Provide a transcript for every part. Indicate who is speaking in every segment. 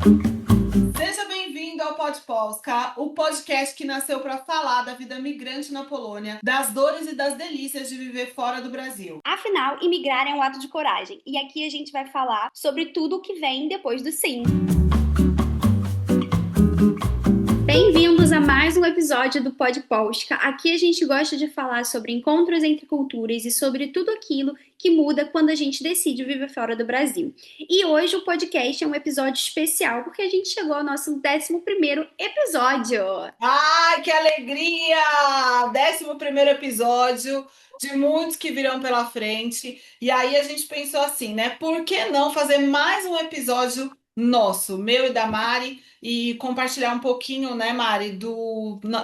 Speaker 1: Seja bem-vindo ao Pod Polska, o podcast que nasceu para falar da vida migrante na Polônia, das dores e das delícias de viver fora do Brasil.
Speaker 2: Afinal, imigrar é um ato de coragem. E aqui a gente vai falar sobre tudo o que vem depois do sim. Bem-vindos a mais um episódio do Pod Polska. Aqui a gente gosta de falar sobre encontros entre culturas e sobre tudo aquilo que muda quando a gente decide viver fora do Brasil. E hoje o podcast é um episódio especial porque a gente chegou ao nosso 11º episódio.
Speaker 1: Ai, que alegria! 11º episódio de muitos que virão pela frente. E aí a gente pensou assim, né? Por que não fazer mais um episódio nosso, meu e da Mari, e compartilhar um pouquinho, né, Mari,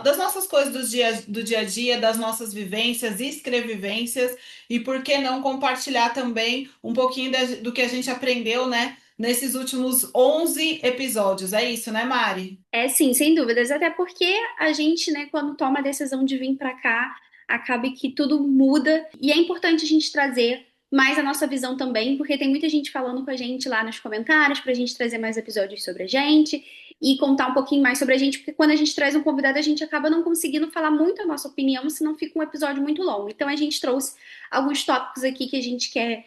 Speaker 1: das nossas coisas do dia a dia, das nossas vivências e escrevivências, e por que não compartilhar também um pouquinho do que a gente aprendeu, né, nesses últimos 11 episódios. É isso, né, Mari?
Speaker 2: É sim, sem dúvidas, até porque a gente, né, quando toma a decisão de vir para cá, acaba que tudo muda e é importante a gente trazer mais a nossa visão também, porque tem muita gente falando com a gente lá nos comentários para a gente trazer mais episódios sobre a gente e contar um pouquinho mais sobre a gente, porque quando a gente traz um convidado, a gente acaba não conseguindo falar muito a nossa opinião, senão fica um episódio muito longo. Então a gente trouxe alguns tópicos aqui que a gente quer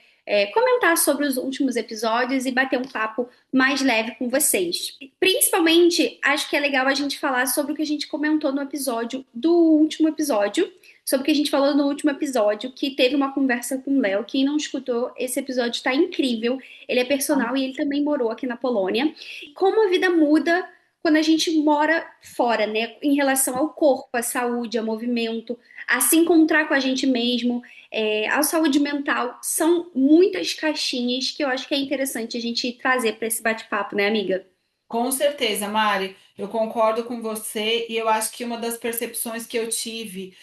Speaker 2: comentar sobre os últimos episódios e bater um papo mais leve com vocês. Principalmente, acho que é legal a gente falar sobre o que a gente comentou no episódio do último episódio, sobre o que a gente falou no último episódio, que teve uma conversa com o Léo. Quem não escutou, esse episódio está incrível. Ele é personal e ele também morou aqui na Polônia. Como a vida muda quando a gente mora fora, né? Em relação ao corpo, à saúde, ao movimento, a se encontrar com a gente mesmo, a saúde mental. São muitas caixinhas que eu acho que é interessante a gente trazer para esse bate-papo, né, amiga?
Speaker 1: Com certeza, Mari, eu concordo com você e eu acho que uma das percepções que eu tive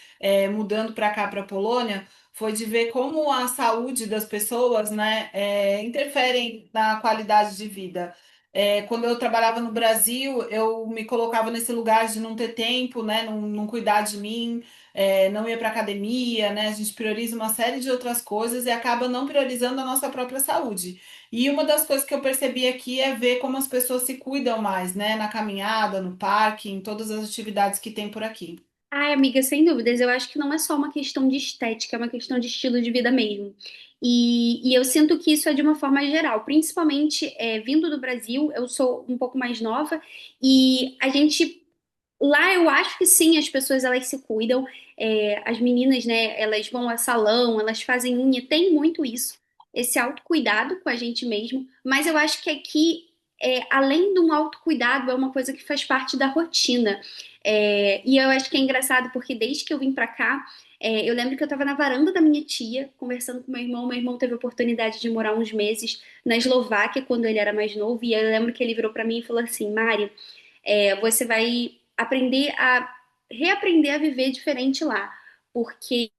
Speaker 1: mudando para cá, para a Polônia, foi de ver como a saúde das pessoas, né, interferem na qualidade de vida. Quando eu trabalhava no Brasil, eu me colocava nesse lugar de não ter tempo, né, não cuidar de mim, não ir para academia, né, a gente prioriza uma série de outras coisas e acaba não priorizando a nossa própria saúde. E uma das coisas que eu percebi aqui é ver como as pessoas se cuidam mais, né? Na caminhada, no parque, em todas as atividades que tem por aqui.
Speaker 2: Ai, amiga, sem dúvidas, eu acho que não é só uma questão de estética, é uma questão de estilo de vida mesmo. E eu sinto que isso é de uma forma geral, principalmente vindo do Brasil, eu sou um pouco mais nova, e a gente lá eu acho que sim, as pessoas elas se cuidam, as meninas, né, elas vão a salão, elas fazem unha, tem muito isso, esse autocuidado com a gente mesmo, mas eu acho que aqui, além de um autocuidado, é uma coisa que faz parte da rotina. E eu acho que é engraçado porque desde que eu vim pra cá, eu lembro que eu tava na varanda da minha tia, conversando com meu irmão teve a oportunidade de morar uns meses na Eslováquia quando ele era mais novo, e eu lembro que ele virou pra mim e falou assim, Mari, você vai aprender a reaprender a viver diferente lá, porque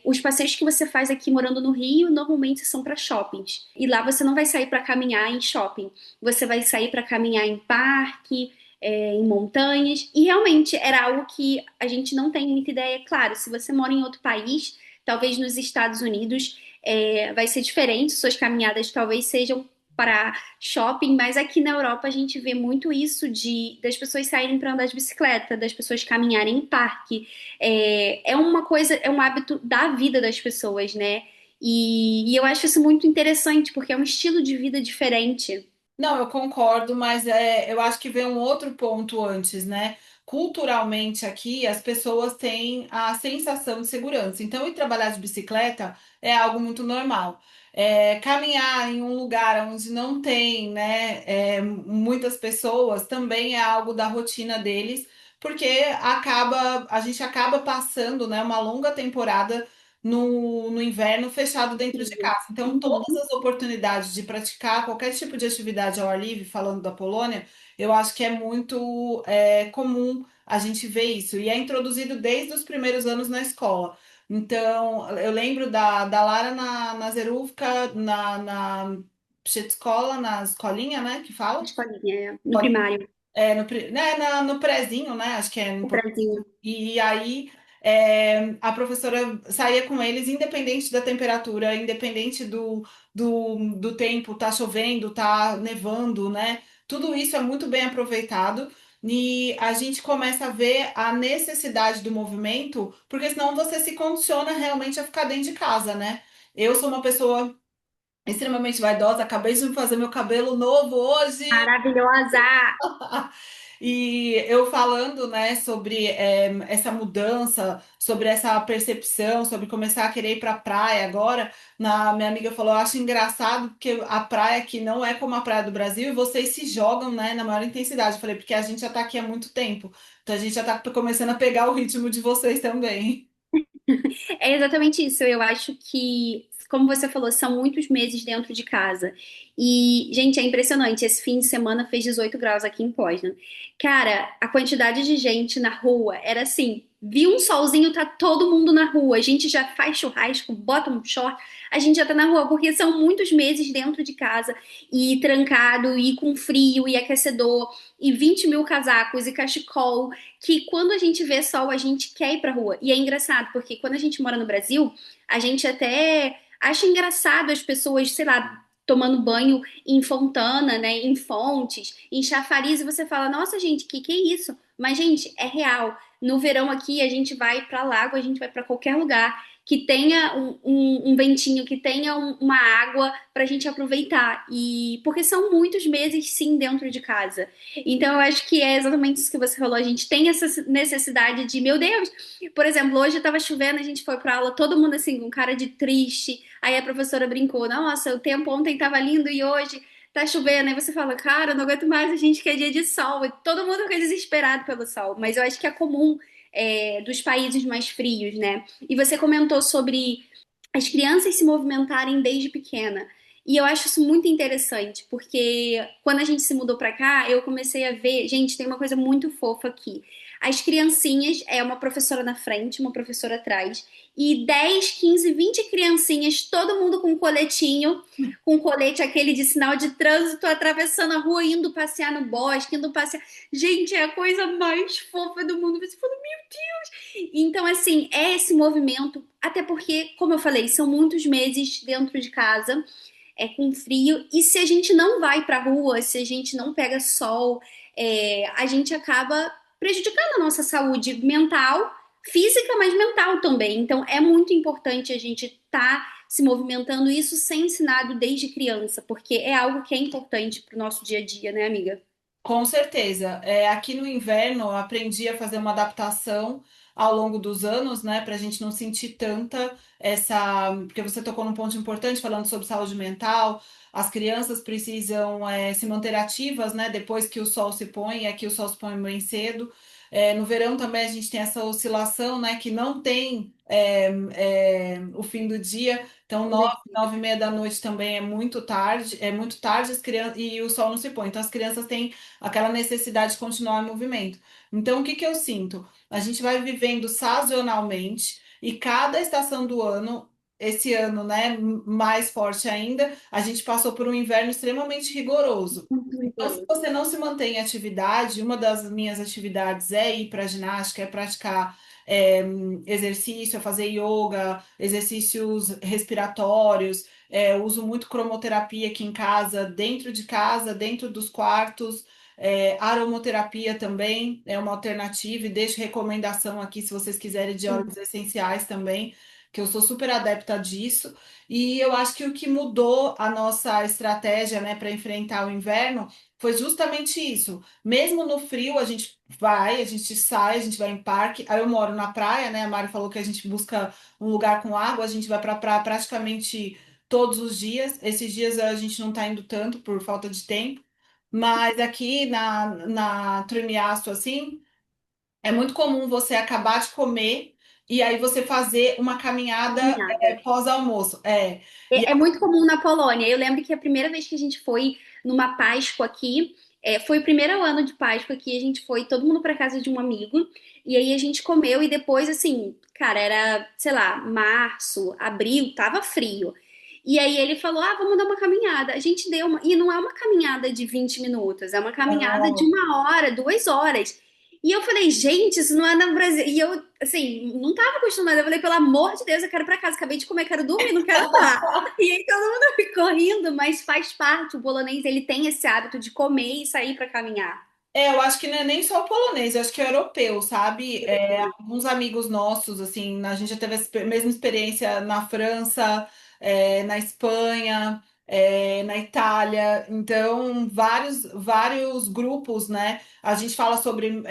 Speaker 2: os passeios que você faz aqui morando no Rio normalmente são para shoppings. E lá você não vai sair para caminhar em shopping, você vai sair para caminhar em parque, em montanhas. E realmente era algo que a gente não tem muita ideia. Claro, se você mora em outro país, talvez nos Estados Unidos, vai ser diferente, suas caminhadas talvez sejam para shopping, mas aqui na Europa a gente vê muito isso de das pessoas saírem para andar de bicicleta, das pessoas caminharem em parque. É uma coisa, é um hábito da vida das pessoas, né? E eu acho isso muito interessante, porque é um estilo de vida diferente.
Speaker 1: Não, eu concordo, mas eu acho que vem um outro ponto antes, né? Culturalmente aqui, as pessoas têm a sensação de segurança. Então, ir trabalhar de bicicleta é algo muito normal. Caminhar em um lugar onde não tem, né, muitas pessoas também é algo da rotina deles, porque a gente acaba passando, né, uma longa temporada no inverno fechado dentro de
Speaker 2: Sim.
Speaker 1: casa. Então, todas
Speaker 2: Uhum.
Speaker 1: as oportunidades de praticar qualquer tipo de atividade ao ar livre, falando da Polônia, eu acho que é muito comum a gente ver isso. E é introduzido desde os primeiros anos na escola. Então, eu lembro da Lara na Zerówka, na escola, na escolinha, né, que fala?
Speaker 2: Escolinha, no
Speaker 1: Escolinha.
Speaker 2: primário,
Speaker 1: No prezinho, né? Acho que é no
Speaker 2: no Brasil.
Speaker 1: e aí a professora saía com eles, independente da temperatura, independente do tempo, tá chovendo, tá nevando, né? tudo isso é muito bem aproveitado e a gente começa a ver a necessidade do movimento, porque senão você se condiciona realmente a ficar dentro de casa, né? Eu sou uma pessoa extremamente vaidosa, acabei de fazer meu cabelo novo hoje.
Speaker 2: Maravilhosa!
Speaker 1: E eu falando, né, sobre essa mudança, sobre essa percepção, sobre começar a querer ir para a praia agora, minha amiga falou, eu acho engraçado porque a praia aqui não é como a praia do Brasil e vocês se jogam, né, na maior intensidade. Eu falei, porque a gente já está aqui há muito tempo, então a gente já está começando a pegar o ritmo de vocês também.
Speaker 2: É exatamente isso. Eu acho que, como você falou, são muitos meses dentro de casa. E, gente, é impressionante. Esse fim de semana fez 18 graus aqui em Poznan. Cara, a quantidade de gente na rua era assim: viu um solzinho, tá todo mundo na rua. A gente já faz churrasco, bota um short, a gente já tá na rua, porque são muitos meses dentro de casa e trancado, e com frio, e aquecedor, e 20 mil casacos, e cachecol que quando a gente vê sol, a gente quer ir pra rua. E é engraçado, porque quando a gente mora no Brasil, a gente até acha engraçado as pessoas, sei lá, tomando banho em fontana, né, em fontes, em chafariz, e você fala, nossa, gente, que é isso? Mas, gente, é real. No verão aqui, a gente vai pra lago, a gente vai pra qualquer lugar que tenha um ventinho, que tenha uma água pra gente aproveitar. E porque são muitos meses, sim, dentro de casa. Então, eu acho que é exatamente isso que você falou. A gente tem essa necessidade de, meu Deus, por exemplo, hoje estava chovendo, a gente foi para aula, todo mundo assim, com cara de triste. Aí a professora brincou: Nossa, o tempo ontem estava lindo e hoje tá chovendo. Aí você fala: Cara, eu não aguento mais, a gente quer dia de sol. E todo mundo fica desesperado pelo sol. Mas eu acho que é comum dos países mais frios, né? E você comentou sobre as crianças se movimentarem desde pequena. E eu acho isso muito interessante, porque quando a gente se mudou pra cá, eu comecei a ver, gente, tem uma coisa muito fofa aqui. As criancinhas, é uma professora na frente, uma professora atrás, e 10, 15, 20 criancinhas, todo mundo com coletinho, com colete aquele de sinal de trânsito, atravessando a rua, indo passear no bosque, indo passear. Gente, é a coisa mais fofa do mundo. Você fala, então, assim, é esse movimento, até porque, como eu falei, são muitos meses dentro de casa, com frio, e se a gente não vai pra rua, se a gente não pega sol, a gente acaba prejudicando a nossa saúde mental, física, mas mental também. Então, é muito importante a gente estar se movimentando isso ser ensinado desde criança, porque é algo que é importante pro nosso dia a dia, né, amiga?
Speaker 1: Com certeza. Aqui no inverno eu aprendi a fazer uma adaptação ao longo dos anos, né, para a gente não sentir tanta essa. Porque você tocou num ponto importante falando sobre saúde mental. As crianças precisam se manter ativas, né, depois que o sol se põe, e aqui o sol se põe bem cedo. No verão também a gente tem essa oscilação, né, que não tem o fim do dia. Então, 9, 9h30 da noite também é muito tarde as crianças, e o sol não se põe. Então, as crianças têm aquela necessidade de continuar em movimento. Então, o que que eu sinto? A gente vai vivendo sazonalmente e cada estação do ano, esse ano, né, mais forte ainda, a gente passou por um inverno extremamente rigoroso.
Speaker 2: Muito
Speaker 1: Então, se
Speaker 2: rigoroso.
Speaker 1: você não se mantém em atividade, uma das minhas atividades é ir para ginástica, é praticar é, exercício, é fazer yoga, exercícios respiratórios. Eu uso muito cromoterapia aqui em casa, dentro dos quartos. Aromoterapia também é uma alternativa, e deixo recomendação aqui se vocês quiserem de óleos essenciais também, que eu sou super adepta disso. E eu acho que o que mudou a nossa estratégia, né, para enfrentar o inverno foi justamente isso. Mesmo no frio, a gente sai, a gente vai em parque. Aí eu moro na praia, né? A Mari falou que a gente busca um lugar com água, a gente vai para a praia praticamente todos os dias. Esses dias a gente não está indo tanto por falta de tempo. Mas aqui na Triniasto, assim, é muito comum você acabar de comer e aí você fazer uma caminhada
Speaker 2: Caminhada.
Speaker 1: pós-almoço. E
Speaker 2: É muito comum na Polônia. Eu lembro que a primeira vez que a gente foi numa Páscoa aqui, foi o primeiro ano de Páscoa que a gente foi todo mundo para casa de um amigo, e aí a gente comeu e depois, assim, cara, era, sei lá, março, abril, tava frio. E aí ele falou: Ah, vamos dar uma caminhada. A gente deu uma. E não é uma caminhada de 20 minutos, é uma caminhada de
Speaker 1: não,
Speaker 2: 1 hora, 2 horas. E eu falei, gente, isso não é no Brasil. E eu, assim, não tava acostumada. Eu falei, pelo amor de Deus, eu quero ir pra casa. Acabei de comer, quero dormir, não quero andar. E aí todo mundo ficou rindo, mas faz parte. O polonês, ele tem esse hábito de comer e sair pra caminhar.
Speaker 1: Eu acho que não é nem só o polonês, eu acho que é europeu, sabe? Alguns amigos nossos, assim, a gente já teve a mesma experiência na França, na Espanha, na Itália. Então, vários grupos, né? A gente fala sobre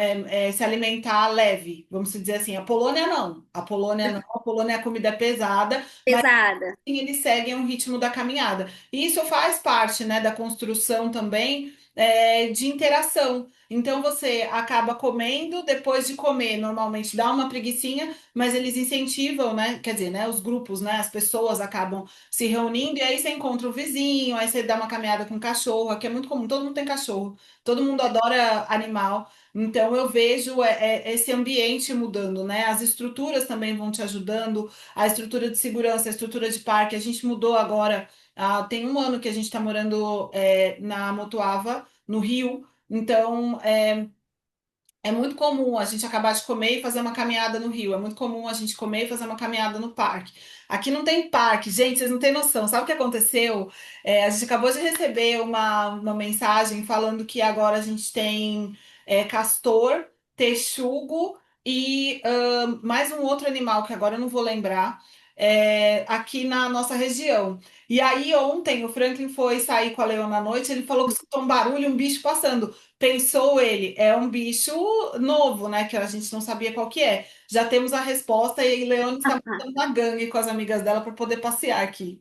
Speaker 1: se alimentar leve, vamos dizer assim. A Polônia não. A Polônia não. A Polônia a comida é pesada,
Speaker 2: Pesada.
Speaker 1: sim, eles seguem o ritmo da caminhada. E isso faz parte, né, da construção também de interação. Então você acaba comendo, depois de comer, normalmente dá uma preguicinha, mas eles incentivam, né? Quer dizer, né, os grupos, né, as pessoas acabam se reunindo e aí você encontra o vizinho, aí você dá uma caminhada com o cachorro, aqui é muito comum, todo mundo tem cachorro, todo mundo adora animal. Então eu vejo esse ambiente mudando, né? As estruturas também vão te ajudando, a estrutura de segurança, a estrutura de parque. A gente mudou agora, tem um ano que a gente está morando na Motuava, no Rio. Então, é muito comum a gente acabar de comer e fazer uma caminhada no rio. É muito comum a gente comer e fazer uma caminhada no parque. Aqui não tem parque, gente, vocês não têm noção. Sabe o que aconteceu? A gente acabou de receber uma mensagem falando que agora a gente tem castor, texugo e mais um outro animal que agora eu não vou lembrar. Aqui na nossa região. E aí, ontem, o Franklin foi sair com a Leona à noite, ele falou que escutou um barulho, um bicho passando. Pensou ele, é um bicho novo, né? Que a gente não sabia qual que é. Já temos a resposta e a Leone está montando uma gangue com as amigas dela para poder passear aqui.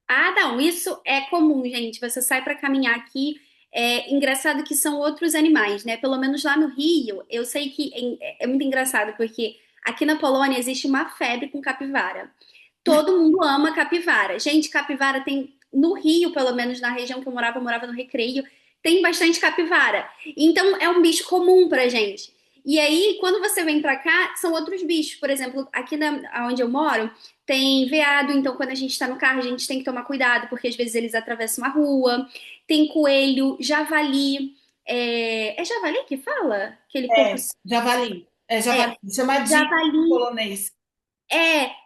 Speaker 2: Ah, não, isso é comum, gente. Você sai para caminhar aqui. É engraçado que são outros animais, né? Pelo menos lá no Rio, eu sei que é muito engraçado, porque aqui na Polônia existe uma febre com capivara. Todo mundo ama capivara. Gente, capivara tem no Rio, pelo menos na região que eu morava no Recreio, tem bastante capivara. Então é um bicho comum pra gente. E aí, quando você vem pra cá, são outros bichos. Por exemplo, aqui onde eu moro, tem veado, então quando a gente tá no carro, a gente tem que tomar cuidado, porque às vezes eles atravessam a rua. Tem coelho, javali. É javali que fala? Aquele corpo.
Speaker 1: Javali. É javali.
Speaker 2: É,
Speaker 1: Chama de
Speaker 2: javali.
Speaker 1: polonês.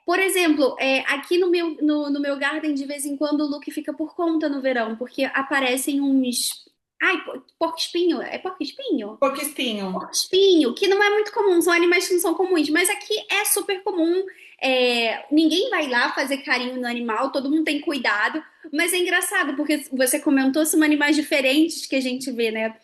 Speaker 2: Por exemplo, aqui no meu garden, de vez em quando, o look fica por conta no verão, porque aparecem uns. Ai, porco-espinho. É porco-espinho?
Speaker 1: Porco-espinho.
Speaker 2: Porco-espinho, que não é muito comum, são animais que não são comuns, mas aqui é super comum. Ninguém vai lá fazer carinho no animal, todo mundo tem cuidado, mas é engraçado, porque você comentou, são animais diferentes que a gente vê, né?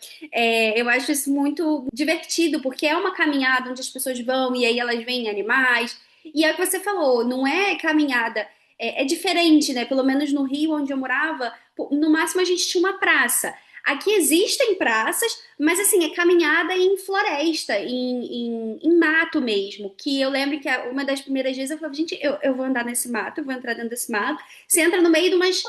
Speaker 2: Eu acho isso muito divertido, porque é uma caminhada onde as pessoas vão e aí elas veem animais. E é o que você falou, não é caminhada, é diferente, né? Pelo menos no Rio, onde eu morava, pô, no máximo a gente tinha uma praça. Aqui existem praças, mas assim, é caminhada em floresta, em mato mesmo. Que eu lembro que uma das primeiras vezes eu falava, gente, eu vou andar nesse mato, eu vou entrar dentro desse mato. Você entra no meio de umas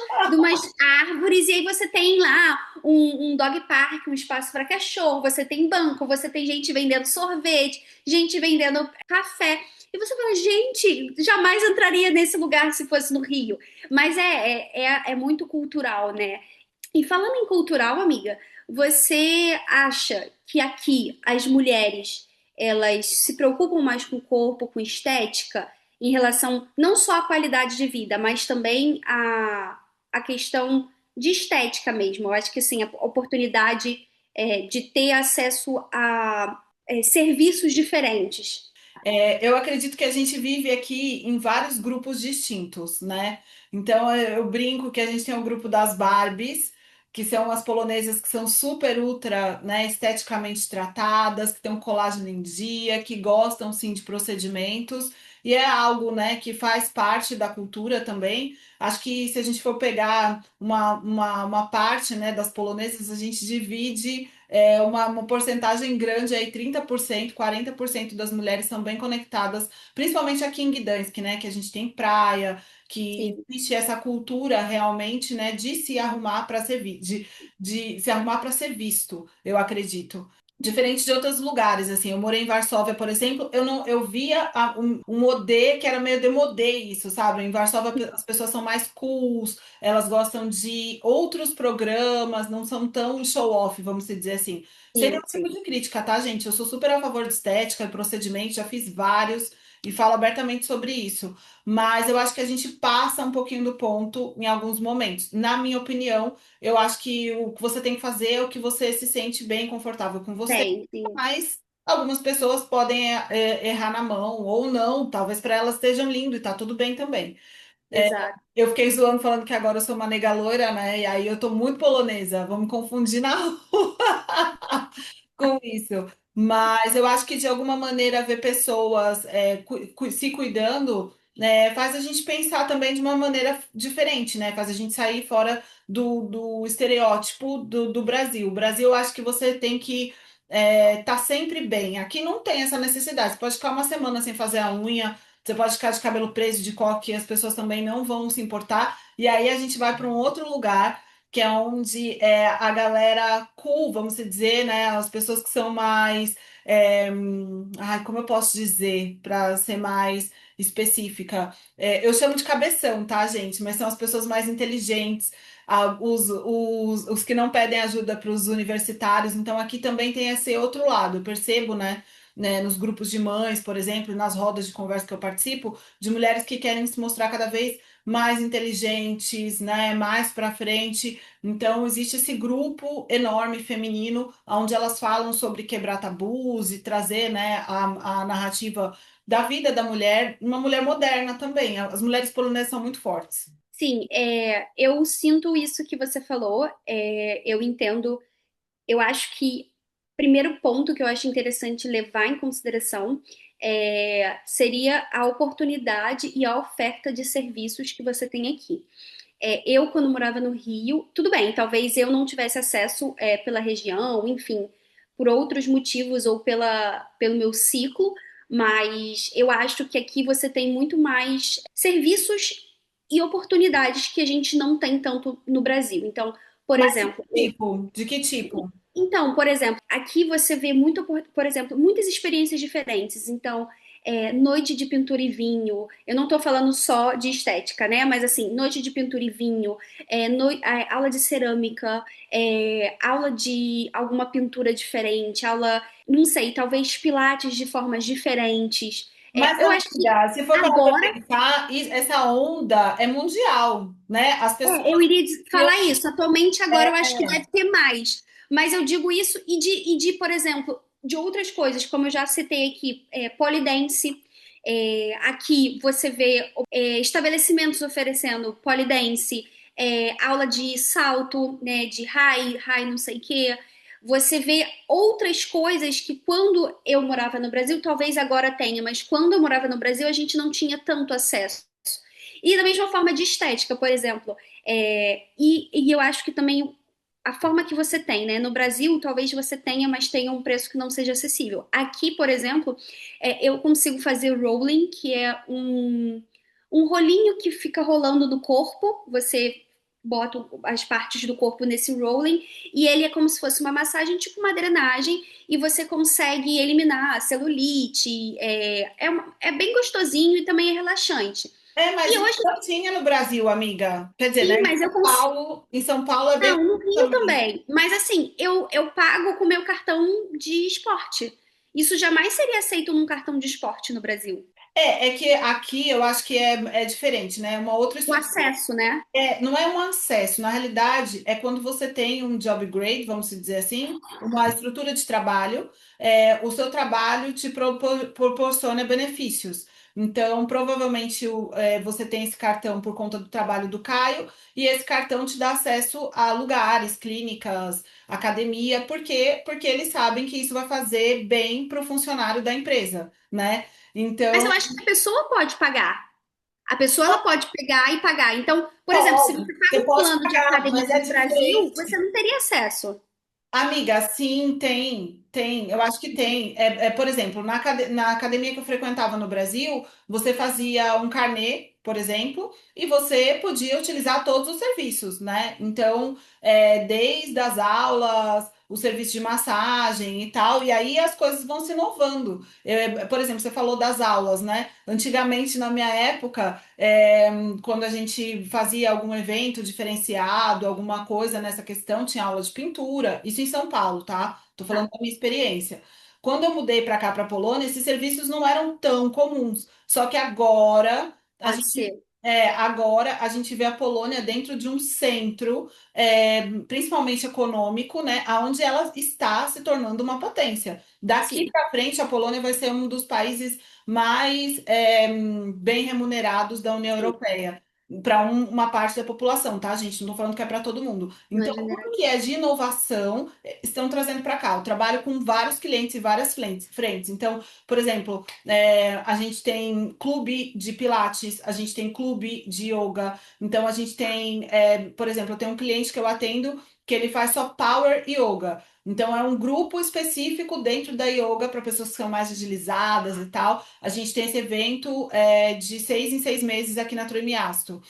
Speaker 2: árvores e aí você tem lá um dog park, um espaço para cachorro, você tem banco, você tem gente vendendo sorvete, gente vendendo café. E você fala, gente, jamais entraria nesse lugar se fosse no Rio. Mas é muito cultural, né? E falando em cultural, amiga, você acha que aqui as mulheres elas se preocupam mais com o corpo, com estética, em relação não só à qualidade de vida, mas também à questão de estética mesmo? Eu acho que assim, a oportunidade de ter acesso a serviços diferentes.
Speaker 1: Eu acredito que a gente vive aqui em vários grupos distintos, né? Então eu brinco que a gente tem o grupo das Barbies, que são as polonesas que são super ultra, né, esteticamente tratadas, que têm um colágeno em dia, que gostam sim de procedimentos, e é algo, né, que faz parte da cultura também. Acho que se a gente for pegar uma parte, né, das polonesas, a gente divide uma porcentagem grande aí, 30%, 40% das mulheres são bem conectadas, principalmente aqui em Gdansk, né? Que a gente tem praia, que
Speaker 2: Sim.
Speaker 1: existe essa cultura realmente, né, de se arrumar para ser de se arrumar para ser visto, eu acredito. Diferente de outros lugares, assim, eu morei em Varsóvia, por exemplo, eu não, eu via um modê que era meio demodê isso, sabe? Em Varsóvia as pessoas são mais cools, elas gostam de outros programas, não são tão show-off, vamos dizer assim. Sem
Speaker 2: Sim,
Speaker 1: nenhum tipo
Speaker 2: sim.
Speaker 1: de crítica, tá, gente? Eu sou super a favor de estética e procedimento, já fiz vários e falo abertamente sobre isso. Mas eu acho que a gente passa um pouquinho do ponto em alguns momentos. Na minha opinião, eu acho que o que você tem que fazer é o que você se sente bem confortável com você,
Speaker 2: Tem, sim.
Speaker 1: mas algumas pessoas podem errar na mão ou não, talvez para elas estejam lindo e tá tudo bem também.
Speaker 2: Exato.
Speaker 1: Eu fiquei zoando falando que agora eu sou uma nega loira, né? E aí eu tô muito polonesa, vamos confundir na rua com isso. Mas eu acho que de alguma maneira ver pessoas se cuidando, né, faz a gente pensar também de uma maneira diferente, né? Faz a gente sair fora do estereótipo do Brasil. O Brasil, eu acho que você tem que tá sempre bem. Aqui não tem essa necessidade. Você pode ficar uma semana sem fazer a unha, você pode ficar de cabelo preso, de coque, e as pessoas também não vão se importar. E aí a gente vai para um outro lugar que é onde a galera cool, vamos dizer, né? As pessoas que são mais. Ai, como eu posso dizer, para ser mais específica? Eu chamo de cabeção, tá, gente? Mas são as pessoas mais inteligentes, os que não pedem ajuda para os universitários. Então, aqui também tem esse outro lado. Eu percebo, né, nos grupos de mães, por exemplo, nas rodas de conversa que eu participo, de mulheres que querem se mostrar cada vez mais inteligentes, né, mais para frente. Então, existe esse grupo enorme feminino, onde elas falam sobre quebrar tabus e trazer, né, a narrativa da vida da mulher, uma mulher moderna também. As mulheres polonesas são muito fortes.
Speaker 2: Sim, eu sinto isso que você falou, eu entendo. Eu acho que o primeiro ponto que eu acho interessante levar em consideração seria a oportunidade e a oferta de serviços que você tem aqui. Eu, quando morava no Rio, tudo bem, talvez eu não tivesse acesso pela região, enfim, por outros motivos ou pelo meu ciclo, mas eu acho que aqui você tem muito mais serviços e oportunidades que a gente não tem tanto no Brasil. Então, por
Speaker 1: Mas de
Speaker 2: exemplo,
Speaker 1: que tipo? De que tipo?
Speaker 2: por exemplo, aqui você vê muito, por exemplo, muitas experiências diferentes. Então, noite de pintura e vinho. Eu não estou falando só de estética, né? Mas assim, noite de pintura e vinho, aula de cerâmica, aula de alguma pintura diferente, aula, não sei, talvez pilates de formas diferentes.
Speaker 1: Mas,
Speaker 2: Eu acho que
Speaker 1: amiga, se for parar para
Speaker 2: agora
Speaker 1: pensar, essa onda é mundial, né? As pessoas.
Speaker 2: eu iria falar isso. Atualmente, agora eu acho que
Speaker 1: É,
Speaker 2: deve ter mais. Mas eu digo isso por exemplo, de outras coisas, como eu já citei aqui, polidense. Aqui você vê estabelecimentos oferecendo polidense, aula de salto, né, de high, não sei o quê. Você vê outras coisas que quando eu morava no Brasil, talvez agora tenha, mas quando eu morava no Brasil, a gente não tinha tanto acesso. E da mesma forma de estética, por exemplo. E eu acho que também a forma que você tem, né? No Brasil, talvez você tenha, mas tenha um preço que não seja acessível. Aqui, por exemplo, eu consigo fazer rolling, que é um rolinho que fica rolando no corpo. Você bota as partes do corpo nesse rolling e ele é como se fosse uma massagem, tipo uma drenagem, e você consegue eliminar a celulite. É bem gostosinho e também é relaxante.
Speaker 1: mas
Speaker 2: E
Speaker 1: isso
Speaker 2: hoje,
Speaker 1: não tinha no Brasil, amiga. Quer dizer, né?
Speaker 2: sim, mas eu consigo.
Speaker 1: Em São Paulo é bem
Speaker 2: Não, no Rio
Speaker 1: também.
Speaker 2: também. Mas assim, eu pago com meu cartão de esporte. Isso jamais seria aceito num cartão de esporte no Brasil.
Speaker 1: É que aqui eu acho que é diferente, né? Uma outra
Speaker 2: O
Speaker 1: estrutura.
Speaker 2: acesso, né?
Speaker 1: Não é um acesso, na realidade, é quando você tem um job grade, vamos dizer assim, uma estrutura de trabalho, o seu trabalho te proporciona benefícios. Então, provavelmente, você tem esse cartão por conta do trabalho do Caio, e esse cartão te dá acesso a lugares, clínicas, academia, por quê? Porque eles sabem que isso vai fazer bem para o funcionário da empresa, né?
Speaker 2: Mas eu
Speaker 1: Então,
Speaker 2: acho que a pessoa pode pagar. A pessoa ela pode pegar e pagar. Então, por exemplo, se você
Speaker 1: pode,
Speaker 2: paga
Speaker 1: você
Speaker 2: um
Speaker 1: pode
Speaker 2: plano de
Speaker 1: pagar, mas
Speaker 2: academia
Speaker 1: é
Speaker 2: no Brasil, você
Speaker 1: diferente.
Speaker 2: não teria acesso.
Speaker 1: Amiga, sim, tem. Tem, eu acho que tem. Por exemplo, na academia que eu frequentava no Brasil, você fazia um carnê, por exemplo, e você podia utilizar todos os serviços, né? Então, desde as aulas, o serviço de massagem e tal, e aí as coisas vão se inovando. Por exemplo, você falou das aulas, né? Antigamente, na minha época, quando a gente fazia algum evento diferenciado, alguma coisa nessa questão, tinha aula de pintura, isso em São Paulo, tá? Tô falando
Speaker 2: Tá,
Speaker 1: da minha experiência. Quando eu mudei para cá, para Polônia, esses serviços não eram tão comuns. Só que
Speaker 2: pode ser.
Speaker 1: agora a gente vê a Polônia dentro de um centro, principalmente econômico, né, aonde ela está se tornando uma potência. Daqui
Speaker 2: Sim,
Speaker 1: para frente, a Polônia vai ser um dos países mais bem remunerados da União
Speaker 2: sim.
Speaker 1: Europeia. Para uma parte da população, tá, gente? Não estou falando que é para todo mundo.
Speaker 2: Não é
Speaker 1: Então, tudo que é
Speaker 2: generalizado.
Speaker 1: de inovação estão trazendo para cá. Eu trabalho com vários clientes e várias frentes. Então, por exemplo, a gente tem clube de pilates, a gente tem clube de yoga. Então, a gente tem, por exemplo, eu tenho um cliente que eu atendo que ele faz só power yoga. Então, é um grupo específico dentro da yoga para pessoas que são mais agilizadas e tal. A gente tem esse evento de 6 em 6 meses aqui na Tremiasto.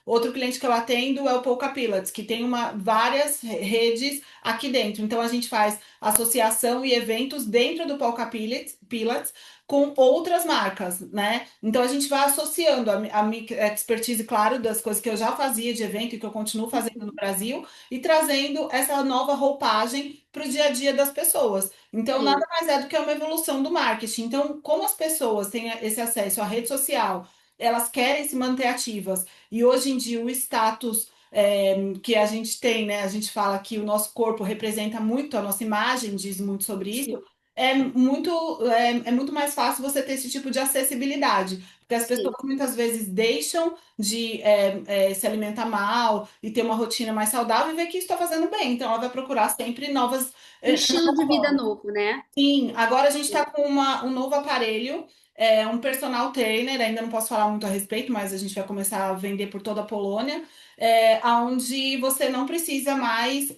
Speaker 1: Outro cliente que eu atendo é o Polka Pilates, que tem várias redes aqui dentro. Então, a gente faz associação e eventos dentro do Polka Pilates com outras marcas, né? Então, a gente vai associando a minha expertise, claro, das coisas que eu já fazia de evento e que eu continuo fazendo no Brasil, e trazendo essa nova roupagem para o dia a dia das pessoas. Então,
Speaker 2: Sim,
Speaker 1: nada mais é do que uma evolução do marketing. Então, como as pessoas têm esse acesso à rede social, elas querem se manter ativas. E hoje em dia, o status que a gente tem, né? A gente fala que o nosso corpo representa muito, a nossa imagem diz muito sobre isso.
Speaker 2: sim,
Speaker 1: É muito mais fácil você ter esse tipo de acessibilidade, porque as pessoas
Speaker 2: sim.
Speaker 1: muitas vezes deixam de se alimentar mal e ter uma rotina mais saudável e ver que isso está fazendo bem. Então, ela vai procurar sempre novas.
Speaker 2: Um estilo de vida novo, né?
Speaker 1: Sim, agora a gente está
Speaker 2: Sim.
Speaker 1: com um novo aparelho, um personal trainer, ainda não posso falar muito a respeito, mas a gente vai começar a vender por toda a Polônia, onde você não precisa mais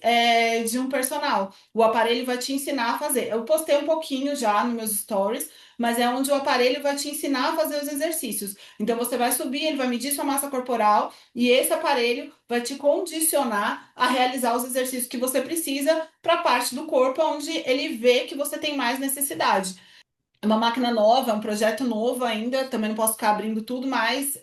Speaker 1: de um personal. O aparelho vai te ensinar a fazer. Eu postei um pouquinho já nos meus stories, mas é onde o aparelho vai te ensinar a fazer os exercícios. Então você vai subir, ele vai medir sua massa corporal e esse aparelho vai te condicionar a realizar os exercícios que você precisa para a parte do corpo onde ele vê que você tem mais necessidade. É uma máquina nova, é um projeto novo ainda, também não posso ficar abrindo tudo, mas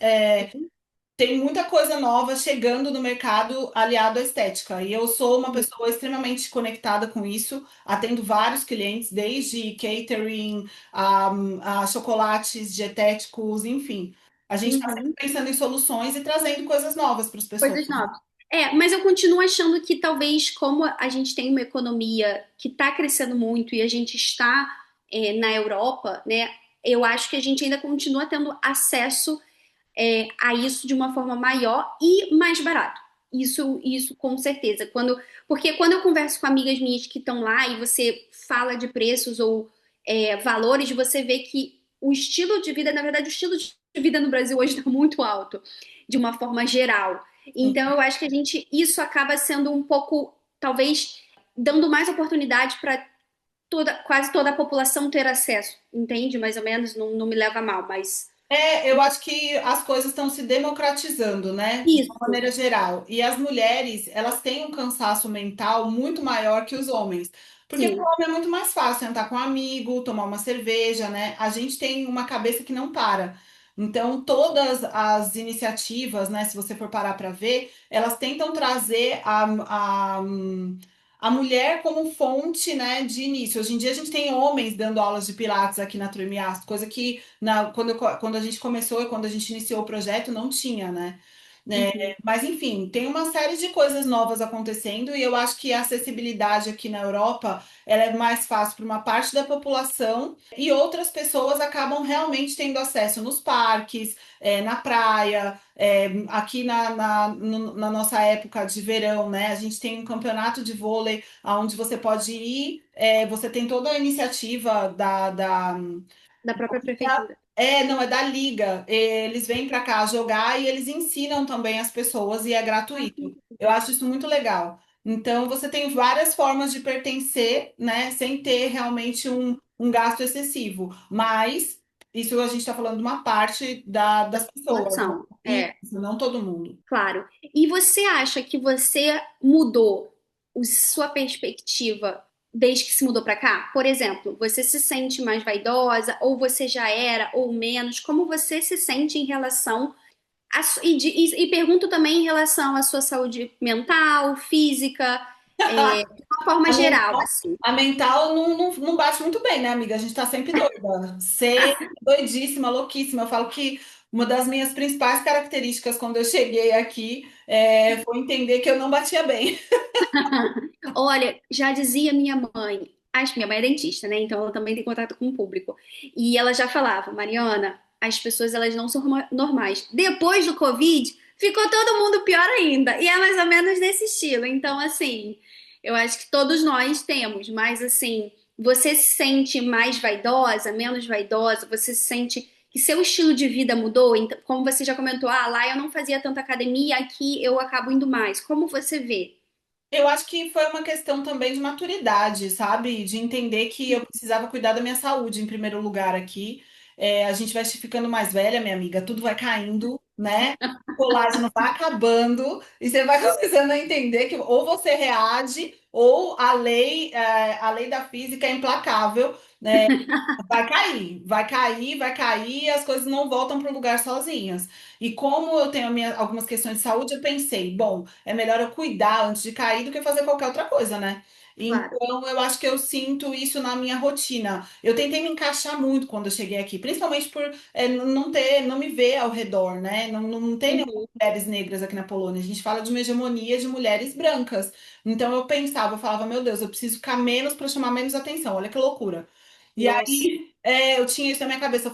Speaker 1: tem muita coisa nova chegando no mercado aliado à estética. E eu sou uma
Speaker 2: Sim.
Speaker 1: pessoa extremamente conectada com isso, atendo vários clientes, desde catering a chocolates dietéticos, enfim. A gente está sempre
Speaker 2: Uhum.
Speaker 1: pensando em soluções e trazendo coisas novas para as pessoas.
Speaker 2: Coisas novas. É, mas eu continuo achando que talvez, como a gente tem uma economia que está crescendo muito e a gente está, na Europa, né? Eu acho que a gente ainda continua tendo acesso, a isso de uma forma maior e mais barato. Isso com certeza. Porque quando eu converso com amigas minhas que estão lá e você fala de preços ou valores, você vê que o estilo de vida, na verdade, o estilo de vida no Brasil hoje está muito alto, de uma forma geral. Então, eu acho que isso acaba sendo um pouco, talvez, dando mais oportunidade para quase toda a população ter acesso, entende? Mais ou menos, não me leva a mal, mas
Speaker 1: Eu acho que as coisas estão se democratizando, né? De uma
Speaker 2: isso,
Speaker 1: maneira geral. E as mulheres, elas têm um cansaço mental muito maior que os homens. Porque para o
Speaker 2: sim.
Speaker 1: homem é muito mais fácil sentar com um amigo, tomar uma cerveja, né? A gente tem uma cabeça que não para. Então, todas as iniciativas, né, se você for parar para ver, elas tentam trazer a mulher como fonte, né, de início. Hoje em dia, a gente tem homens dando aulas de pilates aqui na Turmias, coisa que quando a gente começou e quando a gente iniciou o projeto, não tinha, né?
Speaker 2: Uhum.
Speaker 1: Mas enfim, tem uma série de coisas novas acontecendo e eu acho que a acessibilidade aqui na Europa ela é mais fácil para uma parte da população e outras pessoas acabam realmente tendo acesso nos parques, na praia, aqui na nossa época de verão, né? A gente tem um campeonato de vôlei onde você pode ir, você tem toda a iniciativa
Speaker 2: Da própria prefeitura.
Speaker 1: não, é da Liga. Eles vêm para cá jogar e eles ensinam também as pessoas e é
Speaker 2: Ah,
Speaker 1: gratuito.
Speaker 2: sim.
Speaker 1: Eu acho isso muito legal. Então, você tem várias formas de pertencer, né, sem ter realmente um gasto excessivo. Mas isso a gente está falando de uma parte
Speaker 2: Da
Speaker 1: das pessoas, né?
Speaker 2: população. É.
Speaker 1: Isso, não todo mundo.
Speaker 2: Claro. E você acha que você mudou sua perspectiva desde que se mudou para cá? Por exemplo, você se sente mais vaidosa, ou você já era, ou menos? Como você se sente em relação e pergunto também em relação à sua saúde mental, física, de uma forma
Speaker 1: A
Speaker 2: geral,
Speaker 1: mental,
Speaker 2: assim.
Speaker 1: a mental não bate muito bem, né, amiga? A gente tá sempre doida. Sempre doidíssima, louquíssima. Eu falo que uma das minhas principais características quando eu cheguei aqui foi entender que eu não batia bem.
Speaker 2: Olha, já dizia minha mãe, acho que minha mãe é dentista, né? Então ela também tem contato com o público. E ela já falava, Mariana, as pessoas elas não são normais. Depois do Covid, ficou todo mundo pior ainda. E é mais ou menos desse estilo. Então, assim, eu acho que todos nós temos, mas assim, você se sente mais vaidosa, menos vaidosa? Você se sente que seu estilo de vida mudou? Então, como você já comentou, ah, lá eu não fazia tanta academia, aqui eu acabo indo mais. Como você vê?
Speaker 1: Eu acho que foi uma questão também de maturidade, sabe? De entender que eu precisava cuidar da minha saúde em primeiro lugar aqui. A gente vai ficando mais velha, minha amiga, tudo vai caindo, né? O colágeno vai acabando e você vai começando a entender que ou você reage ou a lei da física é implacável, né? Vai cair, vai cair, vai cair, e as coisas não voltam para o lugar sozinhas. E como eu tenho algumas questões de saúde, eu pensei, bom, é melhor eu cuidar antes de cair do que fazer qualquer outra coisa, né?
Speaker 2: Claro.
Speaker 1: Então, eu acho que eu sinto isso na minha rotina. Eu tentei me encaixar muito quando eu cheguei aqui, principalmente por não me ver ao redor, né? Não tem nenhuma
Speaker 2: Uhum.
Speaker 1: mulheres negras aqui na Polônia. A gente fala de uma hegemonia de mulheres brancas. Então, eu pensava, eu falava, meu Deus, eu preciso ficar menos para chamar menos atenção. Olha que loucura. E
Speaker 2: Nossa.
Speaker 1: aí, eu tinha isso na minha cabeça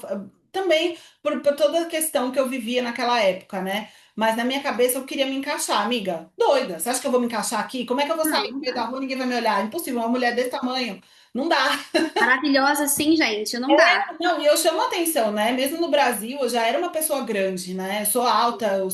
Speaker 1: também por toda a questão que eu vivia naquela época, né? Mas na minha cabeça eu queria me encaixar, amiga. Doida. Você acha que eu vou me encaixar aqui? Como é que eu vou sair
Speaker 2: Não,
Speaker 1: no
Speaker 2: não
Speaker 1: meio da
Speaker 2: dá.
Speaker 1: rua e ninguém vai me olhar? Impossível, uma mulher desse tamanho. Não dá.
Speaker 2: Maravilhosa sim, gente, não dá.
Speaker 1: Não, e eu chamo atenção, né? Mesmo no Brasil, eu já era uma pessoa grande, né? Eu sou alta,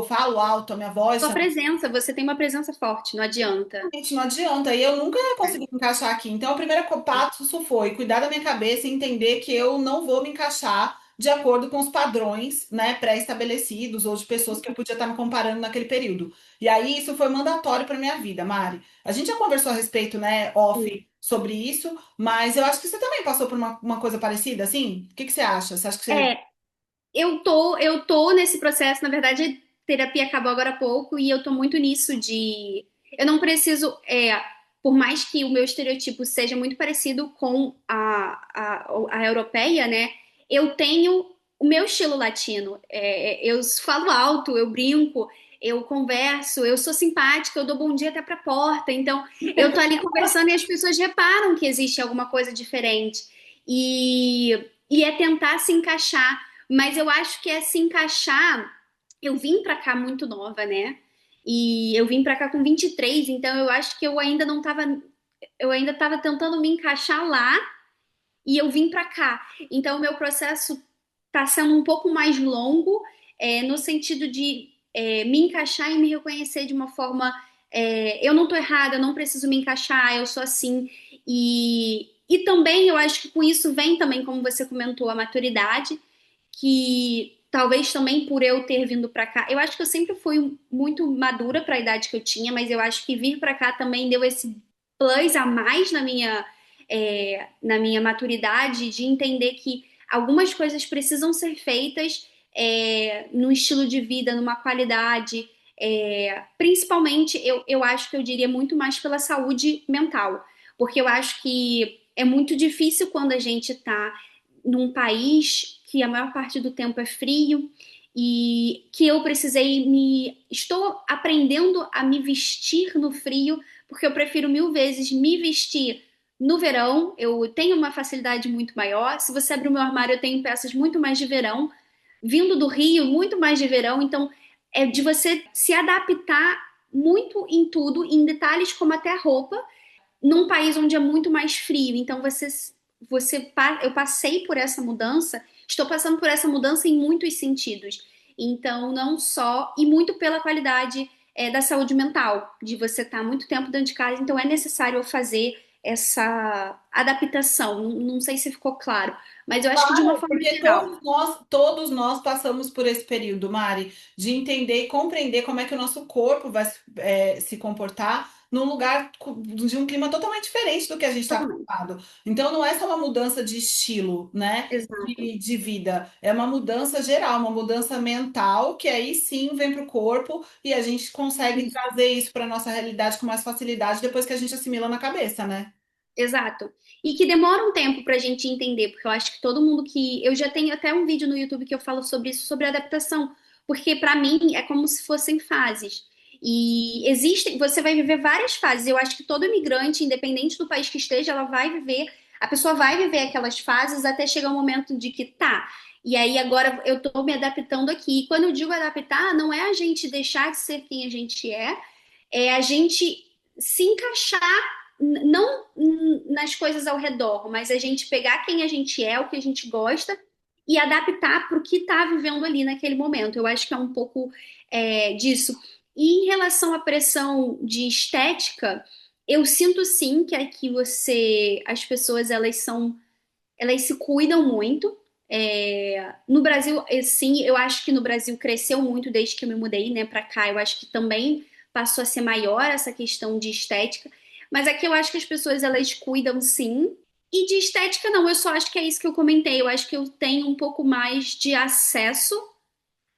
Speaker 1: falo alto, a minha voz
Speaker 2: Sua presença, você tem uma presença forte, não adianta.
Speaker 1: realmente não adianta. E eu nunca
Speaker 2: É.
Speaker 1: consegui me encaixar aqui. Então, o primeiro passo foi cuidar da minha cabeça e entender que eu não vou me encaixar de acordo com os padrões, né, pré-estabelecidos ou de pessoas que eu podia estar me comparando naquele período. E aí, isso foi mandatório para minha vida, Mari. A gente já conversou a respeito, né, off, sobre isso, mas eu acho que você também passou por uma coisa parecida, assim? O que que você acha? Você acha que você.
Speaker 2: É, eu tô nesse processo, na verdade, a terapia acabou agora há pouco e eu tô muito nisso de eu não preciso, por mais que o meu estereotipo seja muito parecido com a europeia, né? Eu tenho o meu estilo latino. Eu falo alto, eu brinco, eu converso, eu sou simpática, eu dou bom dia até pra porta. Então, eu tô ali conversando e as pessoas reparam que existe alguma coisa diferente. E é tentar se encaixar. Mas eu acho que é se encaixar. Eu vim pra cá muito nova, né? E eu vim pra cá com 23, então eu acho que eu ainda não tava. Eu ainda tava tentando me encaixar lá e eu vim pra cá. Então o meu processo tá sendo um pouco mais longo, no sentido de me encaixar e me reconhecer de uma forma. Eu não tô errada, eu não preciso me encaixar, eu sou assim. E também eu acho que com isso vem também, como você comentou, a maturidade que talvez também por eu ter vindo pra cá, eu acho que eu sempre fui muito madura para a idade que eu tinha, mas eu acho que vir pra cá também deu esse plus a mais na minha maturidade de entender que algumas coisas precisam ser feitas no estilo de vida, numa qualidade. Principalmente, eu acho que eu diria muito mais pela saúde mental, porque eu acho que é muito difícil quando a gente está num país que a maior parte do tempo é frio e que eu precisei me. Estou aprendendo a me vestir no frio, porque eu prefiro mil vezes me vestir no verão. Eu tenho uma facilidade muito maior. Se você abrir o meu armário, eu tenho peças muito mais de verão. Vindo do Rio, muito mais de verão. Então, é de você se adaptar muito em tudo, em detalhes como até a roupa, num país onde é muito mais frio. Então eu passei por essa mudança, estou passando por essa mudança em muitos sentidos. Então, não só e muito pela qualidade. da saúde mental, de você estar muito tempo dentro de casa, então é necessário eu fazer essa adaptação. Não sei se ficou claro, mas eu acho que de uma forma
Speaker 1: Porque
Speaker 2: geral.
Speaker 1: todos nós passamos por esse período, Mari, de entender e compreender como é que o nosso corpo vai se comportar num lugar de um clima totalmente diferente do que a gente está
Speaker 2: Totalmente.
Speaker 1: acostumado. Então, não é só uma mudança de estilo, né?
Speaker 2: Exato.
Speaker 1: De vida, é uma mudança geral, uma mudança mental, que aí sim vem para o corpo e a gente consegue
Speaker 2: Isso.
Speaker 1: trazer isso para nossa realidade com mais facilidade depois que a gente assimila na cabeça, né?
Speaker 2: Exato. E que demora um tempo pra gente entender, porque eu acho que todo mundo que. Eu já tenho até um vídeo no YouTube que eu falo sobre isso, sobre adaptação, porque pra mim é como se fossem fases. E existem, você vai viver várias fases. Eu acho que todo imigrante, independente do país que esteja, ela vai viver, a pessoa vai viver aquelas fases até chegar um momento de que tá. E aí agora eu tô me adaptando aqui. E quando eu digo adaptar, não é a gente deixar de ser quem a gente é a gente se encaixar não nas coisas ao redor, mas a gente pegar quem a gente é, o que a gente gosta e adaptar para o que está vivendo ali naquele momento. Eu acho que é um pouco disso. E em relação à pressão de estética, eu sinto sim que aqui as pessoas elas se cuidam muito. No Brasil, sim, eu acho que no Brasil cresceu muito desde que eu me mudei, né, para cá. Eu acho que também passou a ser maior essa questão de estética. Mas aqui eu acho que as pessoas elas cuidam sim. E de estética não, eu só acho que é isso que eu comentei. Eu acho que eu tenho um pouco mais de acesso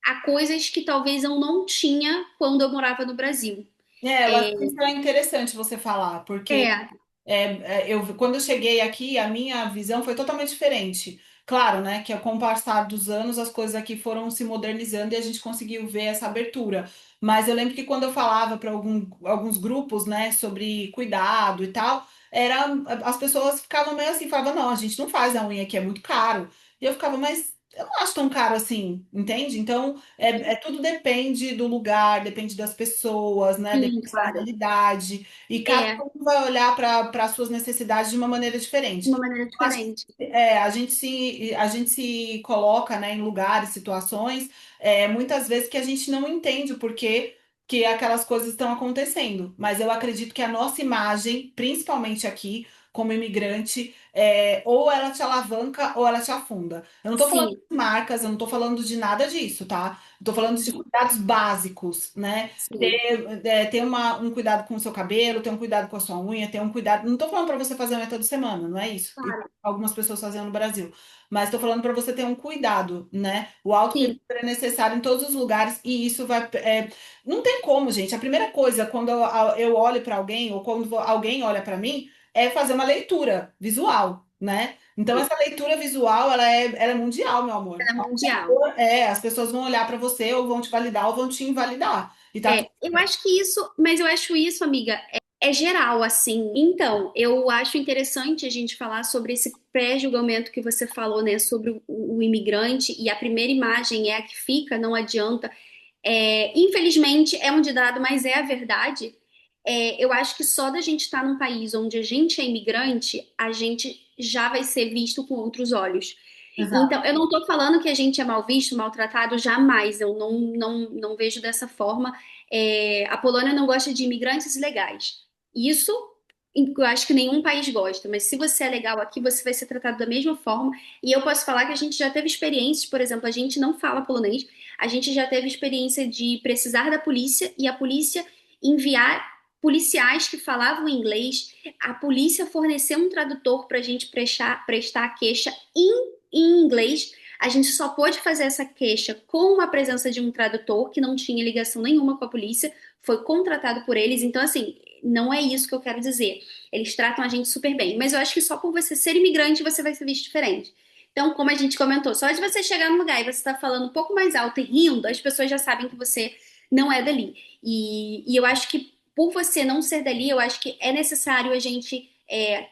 Speaker 2: a coisas que talvez eu não tinha quando eu morava no Brasil.
Speaker 1: Eu acho que isso é interessante você falar, porque
Speaker 2: É,
Speaker 1: quando eu cheguei aqui, a minha visão foi totalmente diferente. Claro, né, que com o passar dos anos as coisas aqui foram se modernizando e a gente conseguiu ver essa abertura. Mas eu lembro que quando eu falava para alguns grupos, né, sobre cuidado e tal, as pessoas ficavam meio assim, falavam, não, a gente não faz a unha aqui, é muito caro. E eu ficava, mas eu não acho tão caro assim, entende? Então, tudo depende do lugar, depende das pessoas, né,
Speaker 2: sim,
Speaker 1: depende da
Speaker 2: claro.
Speaker 1: realidade. E cada
Speaker 2: É,
Speaker 1: um vai olhar para as suas necessidades de uma maneira
Speaker 2: de
Speaker 1: diferente.
Speaker 2: uma maneira
Speaker 1: Eu acho
Speaker 2: diferente.
Speaker 1: que a gente se coloca, né, em lugares, situações, muitas vezes que a gente não entende o porquê que aquelas coisas estão acontecendo. Mas eu acredito que a nossa imagem, principalmente aqui, como imigrante, ou ela te alavanca ou ela te afunda. Eu não tô falando
Speaker 2: Sim,
Speaker 1: de marcas, eu não tô falando de nada disso, tá? Eu tô falando de
Speaker 2: sim,
Speaker 1: cuidados básicos, né?
Speaker 2: sim,
Speaker 1: Ter um cuidado com o seu cabelo, ter um cuidado com a sua unha, ter um cuidado. Não tô falando para você fazer unha toda semana, não é isso. E
Speaker 2: claro.
Speaker 1: algumas pessoas fazem no Brasil. Mas tô falando para você ter um cuidado, né? O
Speaker 2: Sim,
Speaker 1: autocuidado é necessário em todos os lugares e isso vai. Não tem como, gente. A primeira coisa, quando eu olho para alguém, ou quando alguém olha para mim, é fazer uma leitura visual, né? Então,
Speaker 2: sim.
Speaker 1: essa leitura visual, ela é mundial, meu amor.
Speaker 2: Ela é mundial.
Speaker 1: As pessoas vão olhar para você, ou vão te validar, ou vão te invalidar. E tá tudo
Speaker 2: Eu acho que isso, mas eu acho isso, amiga, é geral, assim. Então, eu acho interessante a gente falar sobre esse pré-julgamento que você falou, né, sobre o imigrante, e a primeira imagem é a que fica, não adianta. Infelizmente, é um ditado, mas é a verdade. Eu acho que só da gente estar num país onde a gente é imigrante, a gente já vai ser visto com outros olhos.
Speaker 1: exato.
Speaker 2: Então, eu não estou falando que a gente é mal visto, maltratado, jamais. Eu não vejo dessa forma. A Polônia não gosta de imigrantes ilegais. Isso eu acho que nenhum país gosta, mas se você é legal aqui, você vai ser tratado da mesma forma. E eu posso falar que a gente já teve experiências, por exemplo, a gente não fala polonês, a gente já teve experiência de precisar da polícia e a polícia enviar policiais que falavam inglês, a polícia fornecer um tradutor para a gente prestar a queixa em inglês. A gente só pôde fazer essa queixa com a presença de um tradutor que não tinha ligação nenhuma com a polícia, foi contratado por eles. Então, assim, não é isso que eu quero dizer. Eles tratam a gente super bem, mas eu acho que só por você ser imigrante você vai ser visto diferente. Então, como a gente comentou, só de você chegar no lugar e você estar falando um pouco mais alto e rindo, as pessoas já sabem que você não é dali. E eu acho que por você não ser dali, eu acho que é necessário a gente